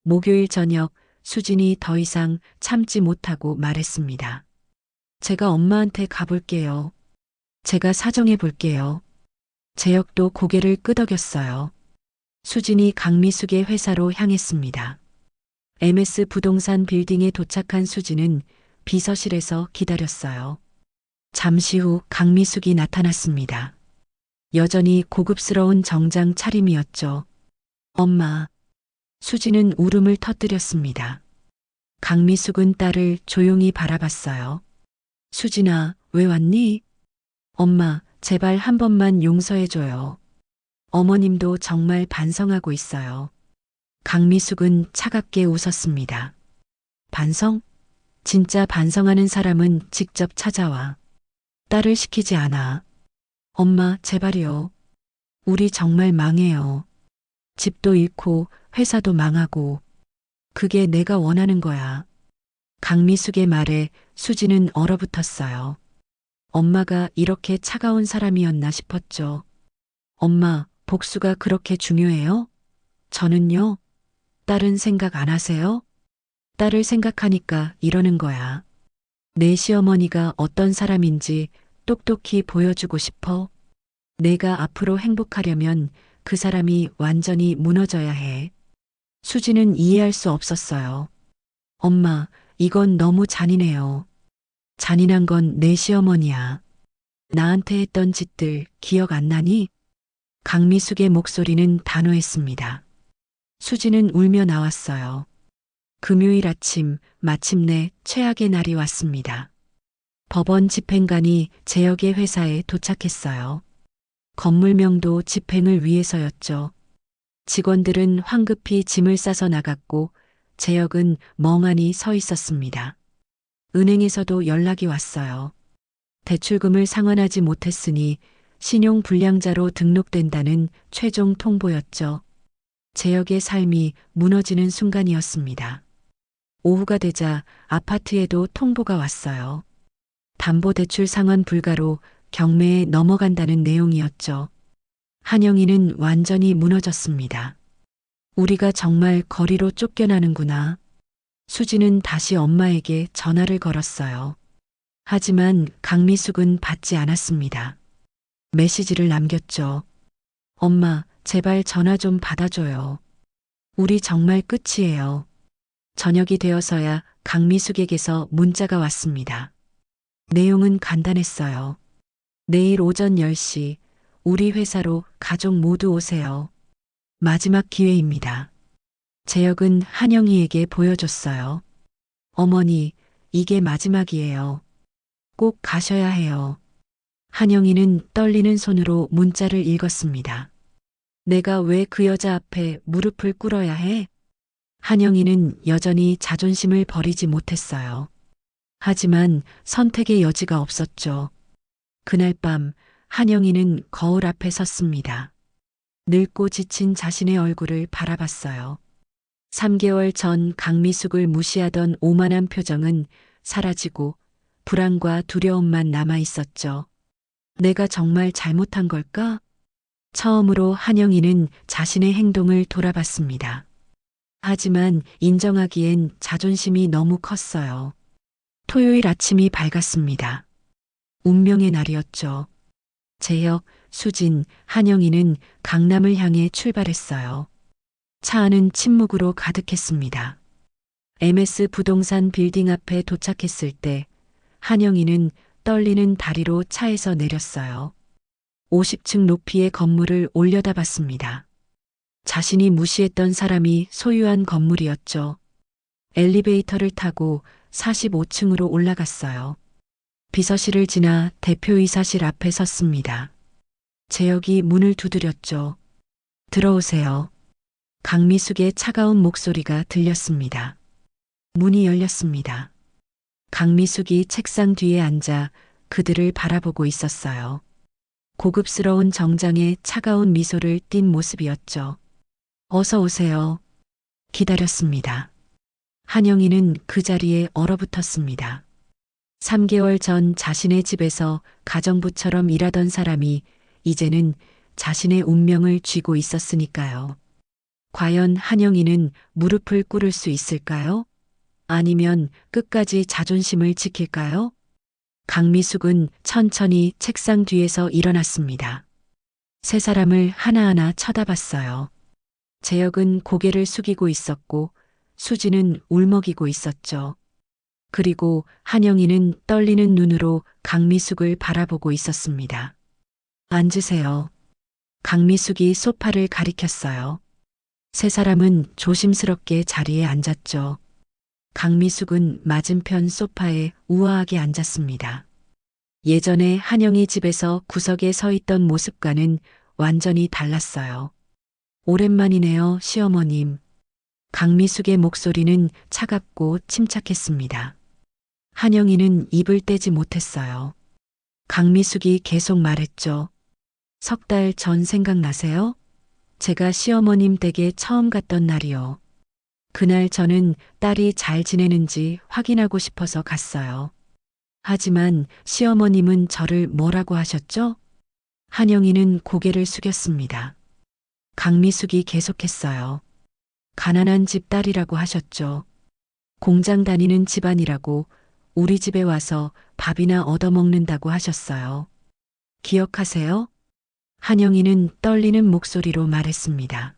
목요일 저녁 수진이 더 이상 참지 못하고 말했습니다. 제가 엄마한테 가볼게요. 제가 사정해 볼게요. 재혁도 고개를 끄덕였어요. 수진이 강미숙의 회사로 향했습니다. MS 부동산 빌딩에 도착한 수진은 비서실에서 기다렸어요. 잠시 후 강미숙이 나타났습니다. 여전히 고급스러운 정장 차림이었죠. 엄마. 수진은 울음을 터뜨렸습니다. 강미숙은 딸을 조용히 바라봤어요. 수진아, 왜 왔니? 엄마, 제발 한 번만 용서해줘요. 어머님도 정말 반성하고 있어요. 강미숙은 차갑게 웃었습니다. 반성? 진짜 반성하는 사람은 직접 찾아와. 딸을 시키지 않아. 엄마, 제발이요. 우리 정말 망해요. 집도 잃고 회사도 망하고. 그게 내가 원하는 거야. 강미숙의 말에 수지는 얼어붙었어요. 엄마가 이렇게 차가운 사람이었나 싶었죠. 엄마, 복수가 그렇게 중요해요? 저는요? 딸은 생각 안 하세요? 딸을 생각하니까 이러는 거야. 내 시어머니가 어떤 사람인지 똑똑히 보여주고 싶어. 내가 앞으로 행복하려면 그 사람이 완전히 무너져야 해. 수지는 이해할 수 없었어요. 엄마, 이건 너무 잔인해요. 잔인한 건 내 시어머니야. 나한테 했던 짓들 기억 안 나니? 강미숙의 목소리는 단호했습니다. 수지는 울며 나왔어요. 금요일 아침 마침내 최악의 날이 왔습니다. 법원 집행관이 재혁의 회사에 도착했어요. 건물명도 집행을 위해서였죠. 직원들은 황급히 짐을 싸서 나갔고 재혁은 멍하니 서 있었습니다. 은행에서도 연락이 왔어요. 대출금을 상환하지 못했으니 신용불량자로 등록된다는 최종 통보였죠. 재혁의 삶이 무너지는 순간이었습니다. 오후가 되자 아파트에도 통보가 왔어요. 담보대출 상환 불가로 경매에 넘어간다는 내용이었죠. 한영희는 완전히 무너졌습니다. 우리가 정말 거리로 쫓겨나는구나. 수지는 다시 엄마에게 전화를 걸었어요. 하지만 강미숙은 받지 않았습니다. 메시지를 남겼죠. 엄마, 제발 전화 좀 받아줘요. 우리 정말 끝이에요. 저녁이 되어서야 강미숙에게서 문자가 왔습니다. 내용은 간단했어요. 내일 오전 10시 우리 회사로 가족 모두 오세요. 마지막 기회입니다. 재혁은 한영희에게 보여줬어요. 어머니, 이게 마지막이에요. 꼭 가셔야 해요. 한영희는 떨리는 손으로 문자를 읽었습니다. 내가 왜 그 여자 앞에 무릎을 꿇어야 해? 한영희는 여전히 자존심을 버리지 못했어요. 하지만 선택의 여지가 없었죠. 그날 밤 한영희는 거울 앞에 섰습니다. 늙고 지친 자신의 얼굴을 바라봤어요. 3개월 전 강미숙을 무시하던 오만한 표정은 사라지고 불안과 두려움만 남아 있었죠. 내가 정말 잘못한 걸까? 처음으로 한영희는 자신의 행동을 돌아봤습니다. 하지만 인정하기엔 자존심이 너무 컸어요. 토요일 아침이 밝았습니다. 운명의 날이었죠. 재혁, 수진, 한영희는 강남을 향해 출발했어요. 차 안은 침묵으로 가득했습니다. MS 부동산 빌딩 앞에 도착했을 때 한영희는 떨리는 다리로 차에서 내렸어요. 50층 높이의 건물을 올려다봤습니다. 자신이 무시했던 사람이 소유한 건물이었죠. 엘리베이터를 타고 45층으로 올라갔어요. 비서실을 지나 대표이사실 앞에 섰습니다. 재혁이 문을 두드렸죠. 들어오세요. 강미숙의 차가운 목소리가 들렸습니다. 문이 열렸습니다. 강미숙이 책상 뒤에 앉아 그들을 바라보고 있었어요. 고급스러운 정장에 차가운 미소를 띤 모습이었죠. 어서 오세요. 기다렸습니다. 한영희는 그 자리에 얼어붙었습니다. 3개월 전 자신의 집에서 가정부처럼 일하던 사람이 이제는 자신의 운명을 쥐고 있었으니까요. 과연 한영희는 무릎을 꿇을 수 있을까요? 아니면 끝까지 자존심을 지킬까요? 강미숙은 천천히 책상 뒤에서 일어났습니다. 세 사람을 하나하나 쳐다봤어요. 재혁은 고개를 숙이고 있었고 수지는 울먹이고 있었죠. 그리고 한영희는 떨리는 눈으로 강미숙을 바라보고 있었습니다. 앉으세요. 강미숙이 소파를 가리켰어요. 세 사람은 조심스럽게 자리에 앉았죠. 강미숙은 맞은편 소파에 우아하게 앉았습니다. 예전에 한영희 집에서 구석에 서 있던 모습과는 완전히 달랐어요. 오랜만이네요, 시어머님. 강미숙의 목소리는 차갑고 침착했습니다. 한영희는 입을 떼지 못했어요. 강미숙이 계속 말했죠. 3달 전 생각나세요? 제가 시어머님 댁에 처음 갔던 날이요. 그날 저는 딸이 잘 지내는지 확인하고 싶어서 갔어요. 하지만 시어머님은 저를 뭐라고 하셨죠? 한영희는 고개를 숙였습니다. 강미숙이 계속했어요. 가난한 집 딸이라고 하셨죠. 공장 다니는 집안이라고 우리 집에 와서 밥이나 얻어먹는다고 하셨어요. 기억하세요? 한영희는 떨리는 목소리로 말했습니다.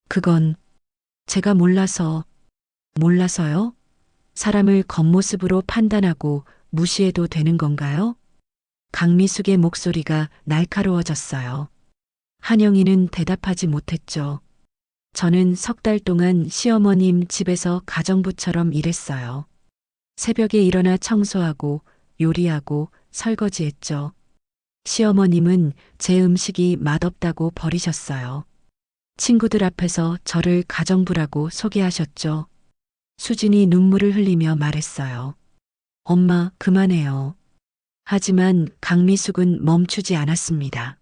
그건 제가 몰라서요? 사람을 겉모습으로 판단하고 무시해도 되는 건가요? 강미숙의 목소리가 날카로워졌어요. 한영희는 대답하지 못했죠. 저는 3달 동안 시어머님 집에서 가정부처럼 일했어요. 새벽에 일어나 청소하고 요리하고 설거지했죠. 시어머님은 제 음식이 맛없다고 버리셨어요. 친구들 앞에서 저를 가정부라고 소개하셨죠. 수진이 눈물을 흘리며 말했어요. 엄마, 그만해요. 하지만 강미숙은 멈추지 않았습니다.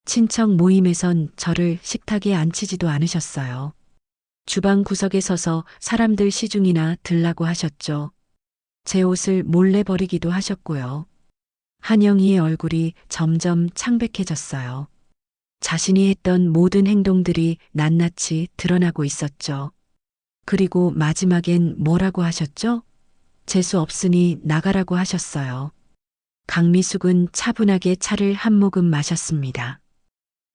친척 모임에선 저를 식탁에 앉히지도 않으셨어요. 주방 구석에 서서 사람들 시중이나 들라고 하셨죠. 제 옷을 몰래 버리기도 하셨고요. 한영희의 얼굴이 점점 창백해졌어요. 자신이 했던 모든 행동들이 낱낱이 드러나고 있었죠. 그리고 마지막엔 뭐라고 하셨죠? 재수 없으니 나가라고 하셨어요. 강미숙은 차분하게 차를 한 모금 마셨습니다.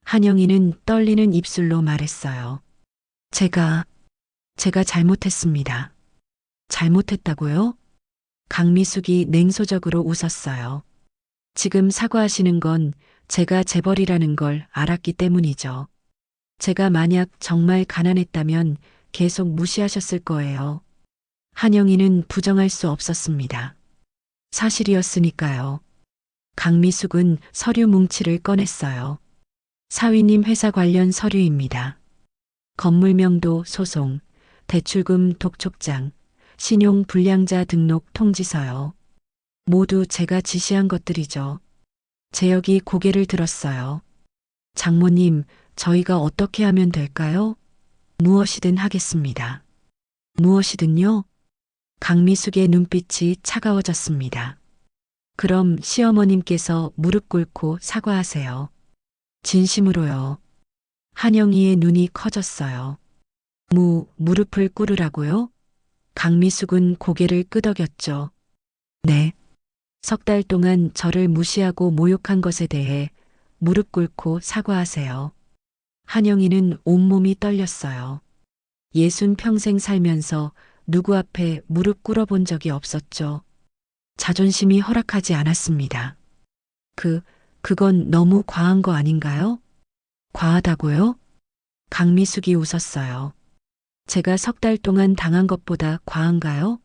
한영희는 떨리는 입술로 말했어요. 제가 잘못했습니다. 잘못했다고요? 강미숙이 냉소적으로 웃었어요. 지금 사과하시는 건 제가 재벌이라는 걸 알았기 때문이죠. 제가 만약 정말 가난했다면 계속 무시하셨을 거예요. 한영희는 부정할 수 없었습니다. 사실이었으니까요. 강미숙은 서류 뭉치를 꺼냈어요. 사위님 회사 관련 서류입니다. 건물명도 소송, 대출금 독촉장, 신용 불량자 등록 통지서요. 모두 제가 지시한 것들이죠. 재혁이 고개를 들었어요. 장모님, 저희가 어떻게 하면 될까요? 무엇이든 하겠습니다. 무엇이든요? 강미숙의 눈빛이 차가워졌습니다. 그럼 시어머님께서 무릎 꿇고 사과하세요. 진심으로요. 한영희의 눈이 커졌어요. 무릎을 꿇으라고요? 강미숙은 고개를 끄덕였죠. 네. 석 달 동안 저를 무시하고 모욕한 것에 대해 무릎 꿇고 사과하세요. 한영희는 온몸이 떨렸어요. 60평생 살면서 누구 앞에 무릎 꿇어본 적이 없었죠. 자존심이 허락하지 않았습니다. 그건 너무 과한 거 아닌가요? 과하다고요? 강미숙이 웃었어요. 제가 석 달 동안 당한 것보다 과한가요?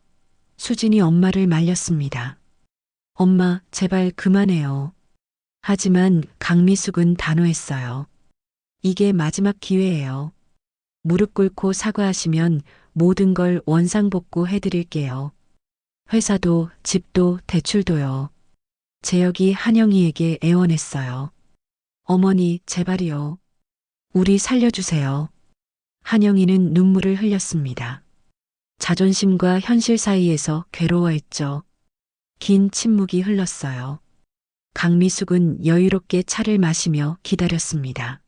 수진이 엄마를 말렸습니다. 엄마, 제발 그만해요. 하지만 강미숙은 단호했어요. 이게 마지막 기회예요. 무릎 꿇고 사과하시면 모든 걸 원상복구 해드릴게요. 회사도, 집도, 대출도요. 재혁이 한영희에게 애원했어요. 어머니, 제발이요. 우리 살려주세요. 한영희는 눈물을 흘렸습니다. 자존심과 현실 사이에서 괴로워했죠. 긴 침묵이 흘렀어요. 강미숙은 여유롭게 차를 마시며 기다렸습니다.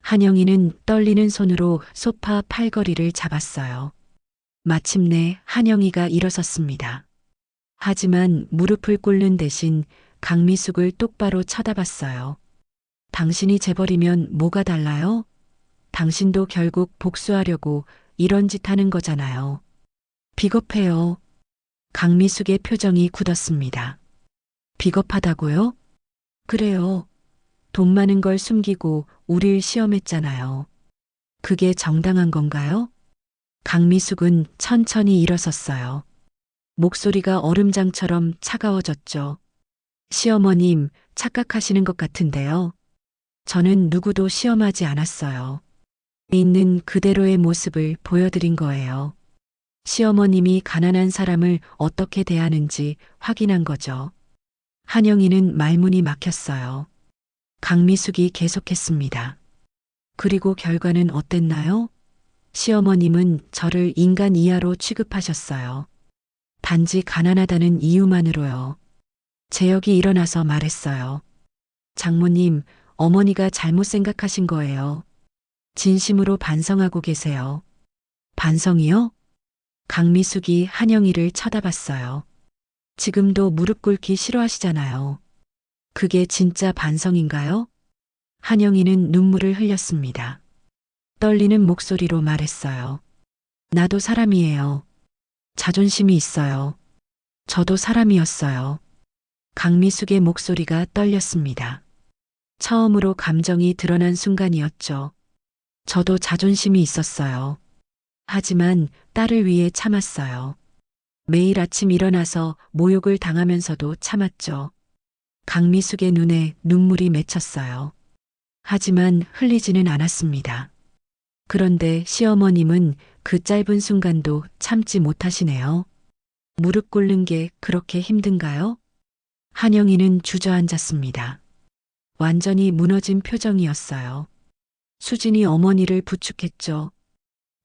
한영희는 떨리는 손으로 소파 팔걸이를 잡았어요. 마침내 한영희가 일어섰습니다. 하지만 무릎을 꿇는 대신 강미숙을 똑바로 쳐다봤어요. 당신이 재벌이면 뭐가 달라요? 당신도 결국 복수하려고 이런 짓 하는 거잖아요. 비겁해요. 강미숙의 표정이 굳었습니다. 비겁하다고요? 그래요. 돈 많은 걸 숨기고 우릴 시험했잖아요. 그게 정당한 건가요? 강미숙은 천천히 일어섰어요. 목소리가 얼음장처럼 차가워졌죠. 시어머님, 착각하시는 것 같은데요. 저는 누구도 시험하지 않았어요. 있는 그대로의 모습을 보여드린 거예요. 시어머님이 가난한 사람을 어떻게 대하는지 확인한 거죠. 한영희는 말문이 막혔어요. 강미숙이 계속했습니다. 그리고 결과는 어땠나요? 시어머님은 저를 인간 이하로 취급하셨어요. 단지 가난하다는 이유만으로요. 재혁이 일어나서 말했어요. 장모님, 어머니가 잘못 생각하신 거예요. 진심으로 반성하고 계세요. 반성이요? 강미숙이 한영희를 쳐다봤어요. 지금도 무릎 꿇기 싫어하시잖아요. 그게 진짜 반성인가요? 한영희는 눈물을 흘렸습니다. 떨리는 목소리로 말했어요. 나도 사람이에요. 자존심이 있어요. 저도 사람이었어요. 강미숙의 목소리가 떨렸습니다. 처음으로 감정이 드러난 순간이었죠. 저도 자존심이 있었어요. 하지만 딸을 위해 참았어요. 매일 아침 일어나서 모욕을 당하면서도 참았죠. 강미숙의 눈에 눈물이 맺혔어요. 하지만 흘리지는 않았습니다. 그런데 시어머님은 그 짧은 순간도 참지 못하시네요. 무릎 꿇는 게 그렇게 힘든가요? 한영희는 주저앉았습니다. 완전히 무너진 표정이었어요. 수진이 어머니를 부축했죠.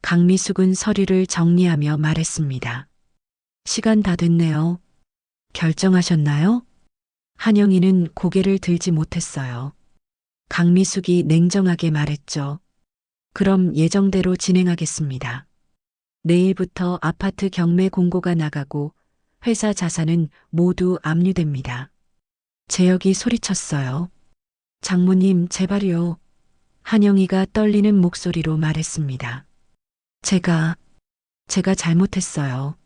강미숙은 서류를 정리하며 말했습니다. 시간 다 됐네요. 결정하셨나요? 한영희는 고개를 들지 못했어요. 강미숙이 냉정하게 말했죠. 그럼 예정대로 진행하겠습니다. 내일부터 아파트 경매 공고가 나가고 회사 자산은 모두 압류됩니다. 재혁이 소리쳤어요. 장모님, 제발요. 한영희가 떨리는 목소리로 말했습니다. 제가 잘못했어요.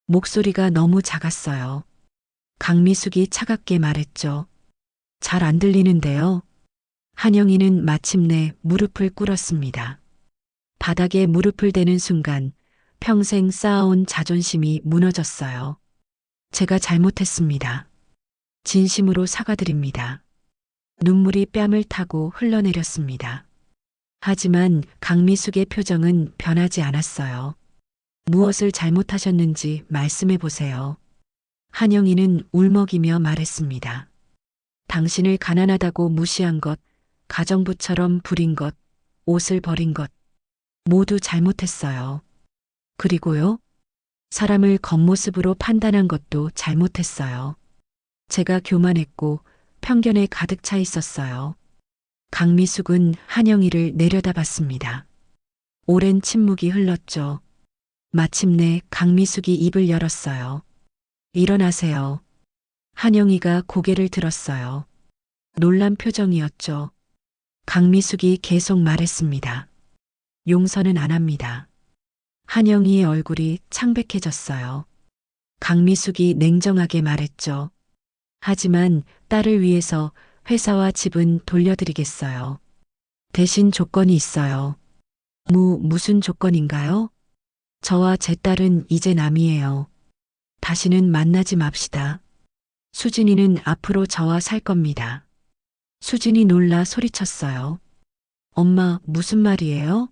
목소리가 너무 작았어요. 강미숙이 차갑게 말했죠. 잘 안 들리는데요. 한영희는 마침내 무릎을 꿇었습니다. 바닥에 무릎을 대는 순간 평생 쌓아온 자존심이 무너졌어요. 제가 잘못했습니다. 진심으로 사과드립니다. 눈물이 뺨을 타고 흘러내렸습니다. 하지만 강미숙의 표정은 변하지 않았어요. 무엇을 잘못하셨는지 말씀해 보세요. 한영이는 울먹이며 말했습니다. 당신을 가난하다고 무시한 것, 가정부처럼 부린 것, 옷을 버린 것, 모두 잘못했어요. 그리고요, 사람을 겉모습으로 판단한 것도 잘못했어요. 제가 교만했고 편견에 가득 차 있었어요. 강미숙은 한영이를 내려다봤습니다. 오랜 침묵이 흘렀죠. 마침내 강미숙이 입을 열었어요. 일어나세요. 한영이가 고개를 들었어요. 놀란 표정이었죠. 강미숙이 계속 말했습니다. 용서는 안 합니다. 한영이의 얼굴이 창백해졌어요. 강미숙이 냉정하게 말했죠. 하지만 딸을 위해서 회사와 집은 돌려드리겠어요. 대신 조건이 있어요. 무슨 조건인가요? 저와 제 딸은 이제 남이에요. 다시는 만나지 맙시다. 수진이는 앞으로 저와 살 겁니다. 수진이 놀라 소리쳤어요. 엄마, 무슨 말이에요?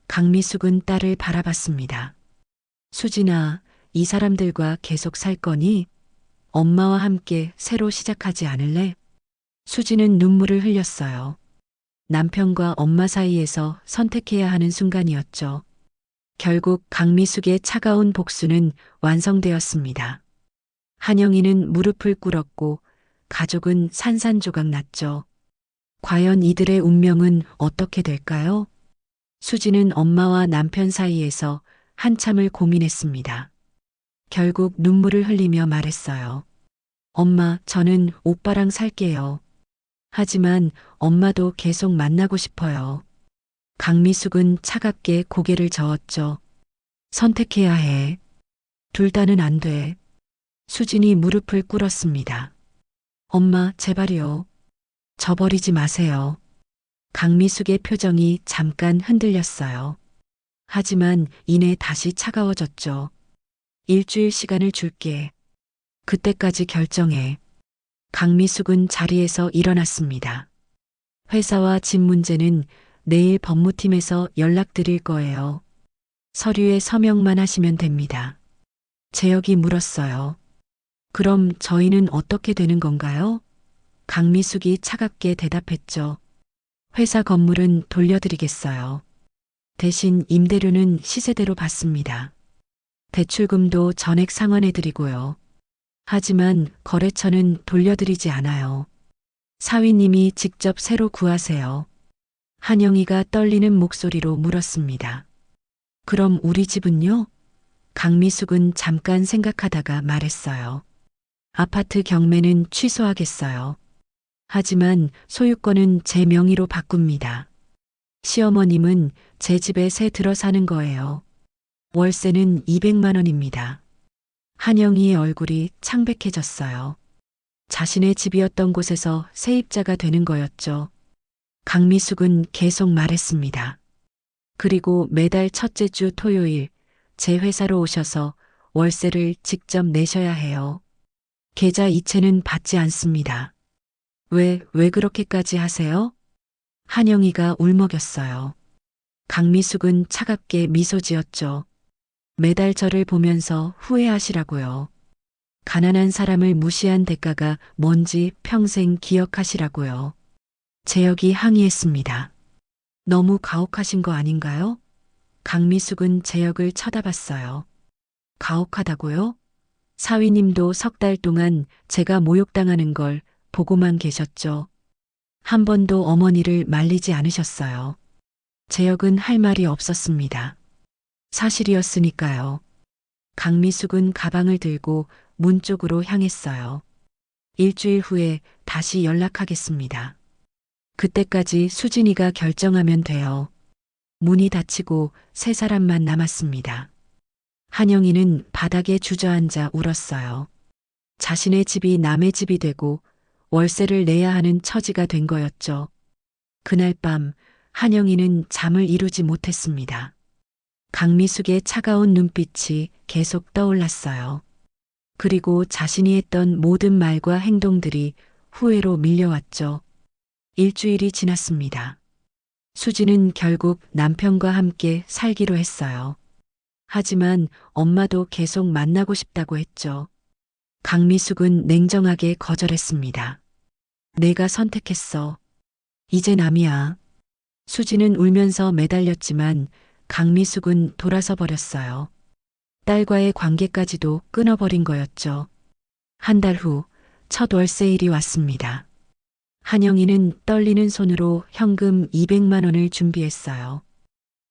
강미숙은 딸을 바라봤습니다. 수진아, 이 사람들과 계속 살 거니? 엄마와 함께 새로 시작하지 않을래? 수진은 눈물을 흘렸어요. 남편과 엄마 사이에서 선택해야 하는 순간이었죠. 결국 강미숙의 차가운 복수는 완성되었습니다. 한영이는 무릎을 꿇었고 가족은 산산조각 났죠. 과연 이들의 운명은 어떻게 될까요? 수지는 엄마와 남편 사이에서 한참을 고민했습니다. 결국 눈물을 흘리며 말했어요. 엄마, 저는 오빠랑 살게요. 하지만 엄마도 계속 만나고 싶어요. 강미숙은 차갑게 고개를 저었죠. 선택해야 해. 둘 다는 안 돼. 수진이 무릎을 꿇었습니다. 엄마, 제발요. 저버리지 마세요. 강미숙의 표정이 잠깐 흔들렸어요. 하지만 이내 다시 차가워졌죠. 일주일 시간을 줄게. 그때까지 결정해. 강미숙은 자리에서 일어났습니다. 회사와 집 문제는 내일 법무팀에서 연락드릴 거예요. 서류에 서명만 하시면 됩니다. 재혁이 물었어요. 그럼 저희는 어떻게 되는 건가요? 강미숙이 차갑게 대답했죠. 회사 건물은 돌려드리겠어요. 대신 임대료는 시세대로 받습니다. 대출금도 전액 상환해드리고요. 하지만 거래처는 돌려드리지 않아요. 사위님이 직접 새로 구하세요. 한영이가 떨리는 목소리로 물었습니다. 그럼 우리 집은요? 강미숙은 잠깐 생각하다가 말했어요. 아파트 경매는 취소하겠어요. 하지만 소유권은 제 명의로 바꿉니다. 시어머님은 제 집에 새 들어 사는 거예요. 월세는 200만 원입니다. 한영이의 얼굴이 창백해졌어요. 자신의 집이었던 곳에서 세입자가 되는 거였죠. 강미숙은 계속 말했습니다. 그리고 매달 첫째 주 토요일 제 회사로 오셔서 월세를 직접 내셔야 해요. 계좌 이체는 받지 않습니다. 왜 그렇게까지 하세요? 한영이가 울먹였어요. 강미숙은 차갑게 미소 지었죠. 매달 저를 보면서 후회하시라고요. 가난한 사람을 무시한 대가가 뭔지 평생 기억하시라고요. 재혁이 항의했습니다. 너무 가혹하신 거 아닌가요? 강미숙은 재혁을 쳐다봤어요. 가혹하다고요? 사위님도 석 달 동안 제가 모욕당하는 걸 보고만 계셨죠. 한 번도 어머니를 말리지 않으셨어요. 재혁은 할 말이 없었습니다. 사실이었으니까요. 강미숙은 가방을 들고 문 쪽으로 향했어요. 일주일 후에 다시 연락하겠습니다. 그때까지 수진이가 결정하면 돼요. 문이 닫히고 세 사람만 남았습니다. 한영이는 바닥에 주저앉아 울었어요. 자신의 집이 남의 집이 되고 월세를 내야 하는 처지가 된 거였죠. 그날 밤 한영이는 잠을 이루지 못했습니다. 강미숙의 차가운 눈빛이 계속 떠올랐어요. 그리고 자신이 했던 모든 말과 행동들이 후회로 밀려왔죠. 일주일이 지났습니다. 수지는 결국 남편과 함께 살기로 했어요. 하지만 엄마도 계속 만나고 싶다고 했죠. 강미숙은 냉정하게 거절했습니다. 내가 선택했어. 이제 남이야. 수지는 울면서 매달렸지만 강미숙은 돌아서 버렸어요. 딸과의 관계까지도 끊어버린 거였죠. 한 달 후 첫 월세일이 왔습니다. 한영이는 떨리는 손으로 현금 200만 원을 준비했어요.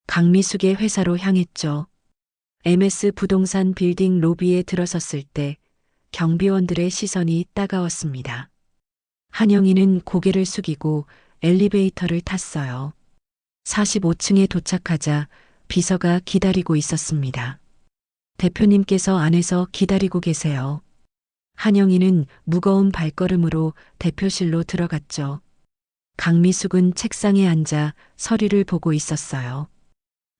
강미숙의 회사로 향했죠. MS 부동산 빌딩 로비에 들어섰을 때 경비원들의 시선이 따가웠습니다. 한영이는 고개를 숙이고 엘리베이터를 탔어요. 45층에 도착하자 비서가 기다리고 있었습니다. 대표님께서 안에서 기다리고 계세요. 한영이는 무거운 발걸음으로 대표실로 들어갔죠. 강미숙은 책상에 앉아 서류를 보고 있었어요.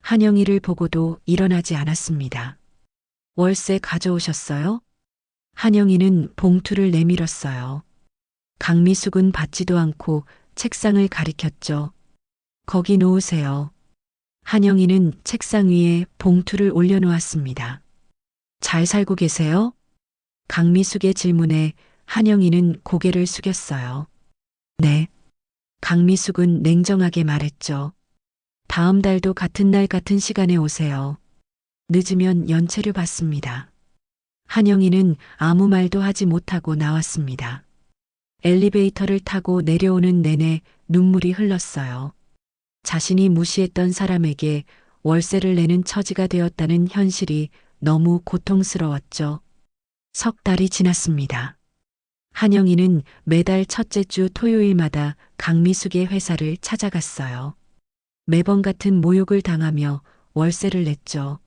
한영이를 보고도 일어나지 않았습니다. 월세 가져오셨어요? 한영이는 봉투를 내밀었어요. 강미숙은 받지도 않고 책상을 가리켰죠. 거기 놓으세요. 한영이는 책상 위에 봉투를 올려놓았습니다. 잘 살고 계세요? 강미숙의 질문에 한영이는 고개를 숙였어요. 네. 강미숙은 냉정하게 말했죠. 다음 달도 같은 날 같은 시간에 오세요. 늦으면 연체료 받습니다. 한영이는 아무 말도 하지 못하고 나왔습니다. 엘리베이터를 타고 내려오는 내내 눈물이 흘렀어요. 자신이 무시했던 사람에게 월세를 내는 처지가 되었다는 현실이 너무 고통스러웠죠. 석 달이 지났습니다. 한영이는 매달 첫째 주 토요일마다 강미숙의 회사를 찾아갔어요. 매번 같은 모욕을 당하며 월세를 냈죠.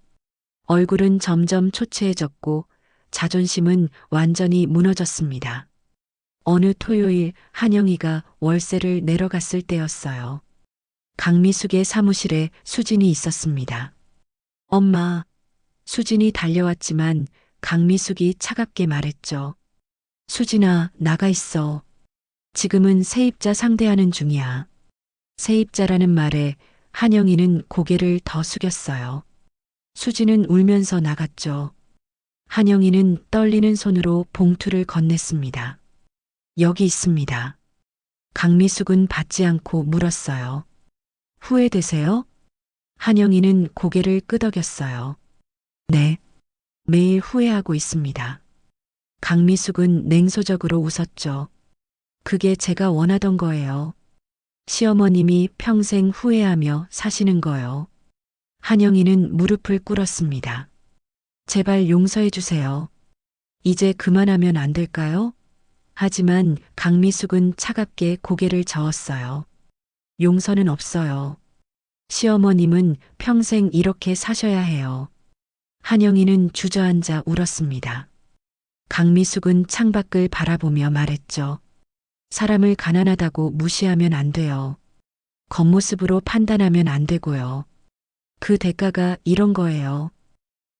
얼굴은 점점 초췌해졌고 자존심은 완전히 무너졌습니다. 어느 토요일 한영이가 월세를 내러 갔을 때였어요. 강미숙의 사무실에 수진이 있었습니다. 엄마. 수진이 달려왔지만 강미숙이 차갑게 말했죠. 수진아, 나가 있어. 지금은 세입자 상대하는 중이야. 세입자라는 말에 한영이는 고개를 더 숙였어요. 수진은 울면서 나갔죠. 한영이는 떨리는 손으로 봉투를 건넸습니다. 여기 있습니다. 강미숙은 받지 않고 물었어요. 후회되세요? 한영이는 고개를 끄덕였어요. 네. 매일 후회하고 있습니다. 강미숙은 냉소적으로 웃었죠. 그게 제가 원하던 거예요. 시어머님이 평생 후회하며 사시는 거요. 한영이는 무릎을 꿇었습니다. 제발 용서해 주세요. 이제 그만하면 안 될까요? 하지만 강미숙은 차갑게 고개를 저었어요. 용서는 없어요. 시어머님은 평생 이렇게 사셔야 해요. 한영이는 주저앉아 울었습니다. 강미숙은 창밖을 바라보며 말했죠. 사람을 가난하다고 무시하면 안 돼요. 겉모습으로 판단하면 안 되고요. 그 대가가 이런 거예요.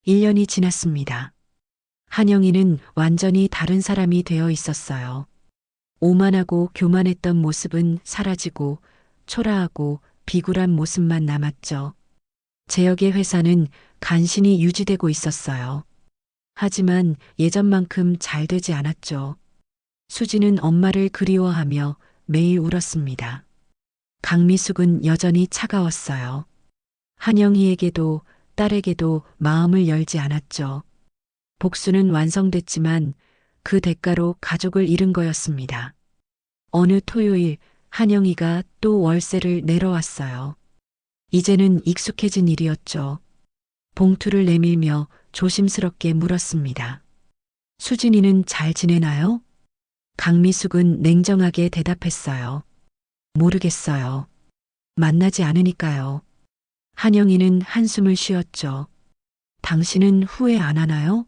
1년이 지났습니다. 한영이는 완전히 다른 사람이 되어 있었어요. 오만하고 교만했던 모습은 사라지고 초라하고 비굴한 모습만 남았죠. 재혁의 회사는 간신히 유지되고 있었어요. 하지만 예전만큼 잘 되지 않았죠. 수지는 엄마를 그리워하며 매일 울었습니다. 강미숙은 여전히 차가웠어요. 한영희에게도 딸에게도 마음을 열지 않았죠. 복수는 완성됐지만 그 대가로 가족을 잃은 거였습니다. 어느 토요일 한영희가 또 월세를 내러왔어요. 이제는 익숙해진 일이었죠. 봉투를 내밀며 조심스럽게 물었습니다. 수진이는 잘 지내나요? 강미숙은 냉정하게 대답했어요. 모르겠어요. 만나지 않으니까요. 한영이는 한숨을 쉬었죠. 당신은 후회 안 하나요?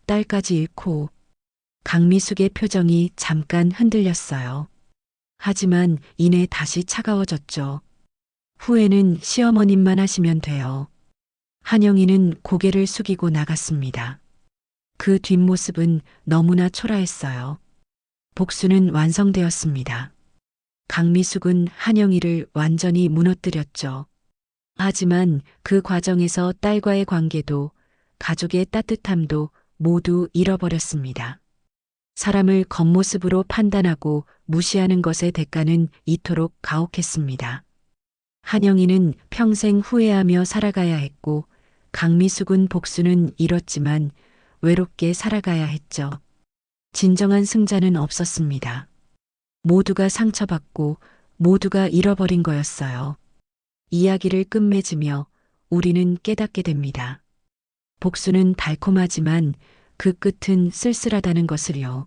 딸까지 잃고. 강미숙의 표정이 잠깐 흔들렸어요. 하지만 이내 다시 차가워졌죠. 후회는 시어머님만 하시면 돼요. 한영이는 고개를 숙이고 나갔습니다. 그 뒷모습은 너무나 초라했어요. 복수는 완성되었습니다. 강미숙은 한영이를 완전히 무너뜨렸죠. 하지만 그 과정에서 딸과의 관계도 가족의 따뜻함도 모두 잃어버렸습니다. 사람을 겉모습으로 판단하고 무시하는 것의 대가는 이토록 가혹했습니다. 한영이는 평생 후회하며 살아가야 했고 강미숙은 복수는 잃었지만 외롭게 살아가야 했죠. 진정한 승자는 없었습니다. 모두가 상처받고 모두가 잃어버린 거였어요. 이야기를 끝맺으며 우리는 깨닫게 됩니다. 복수는 달콤하지만 그 끝은 쓸쓸하다는 것을요.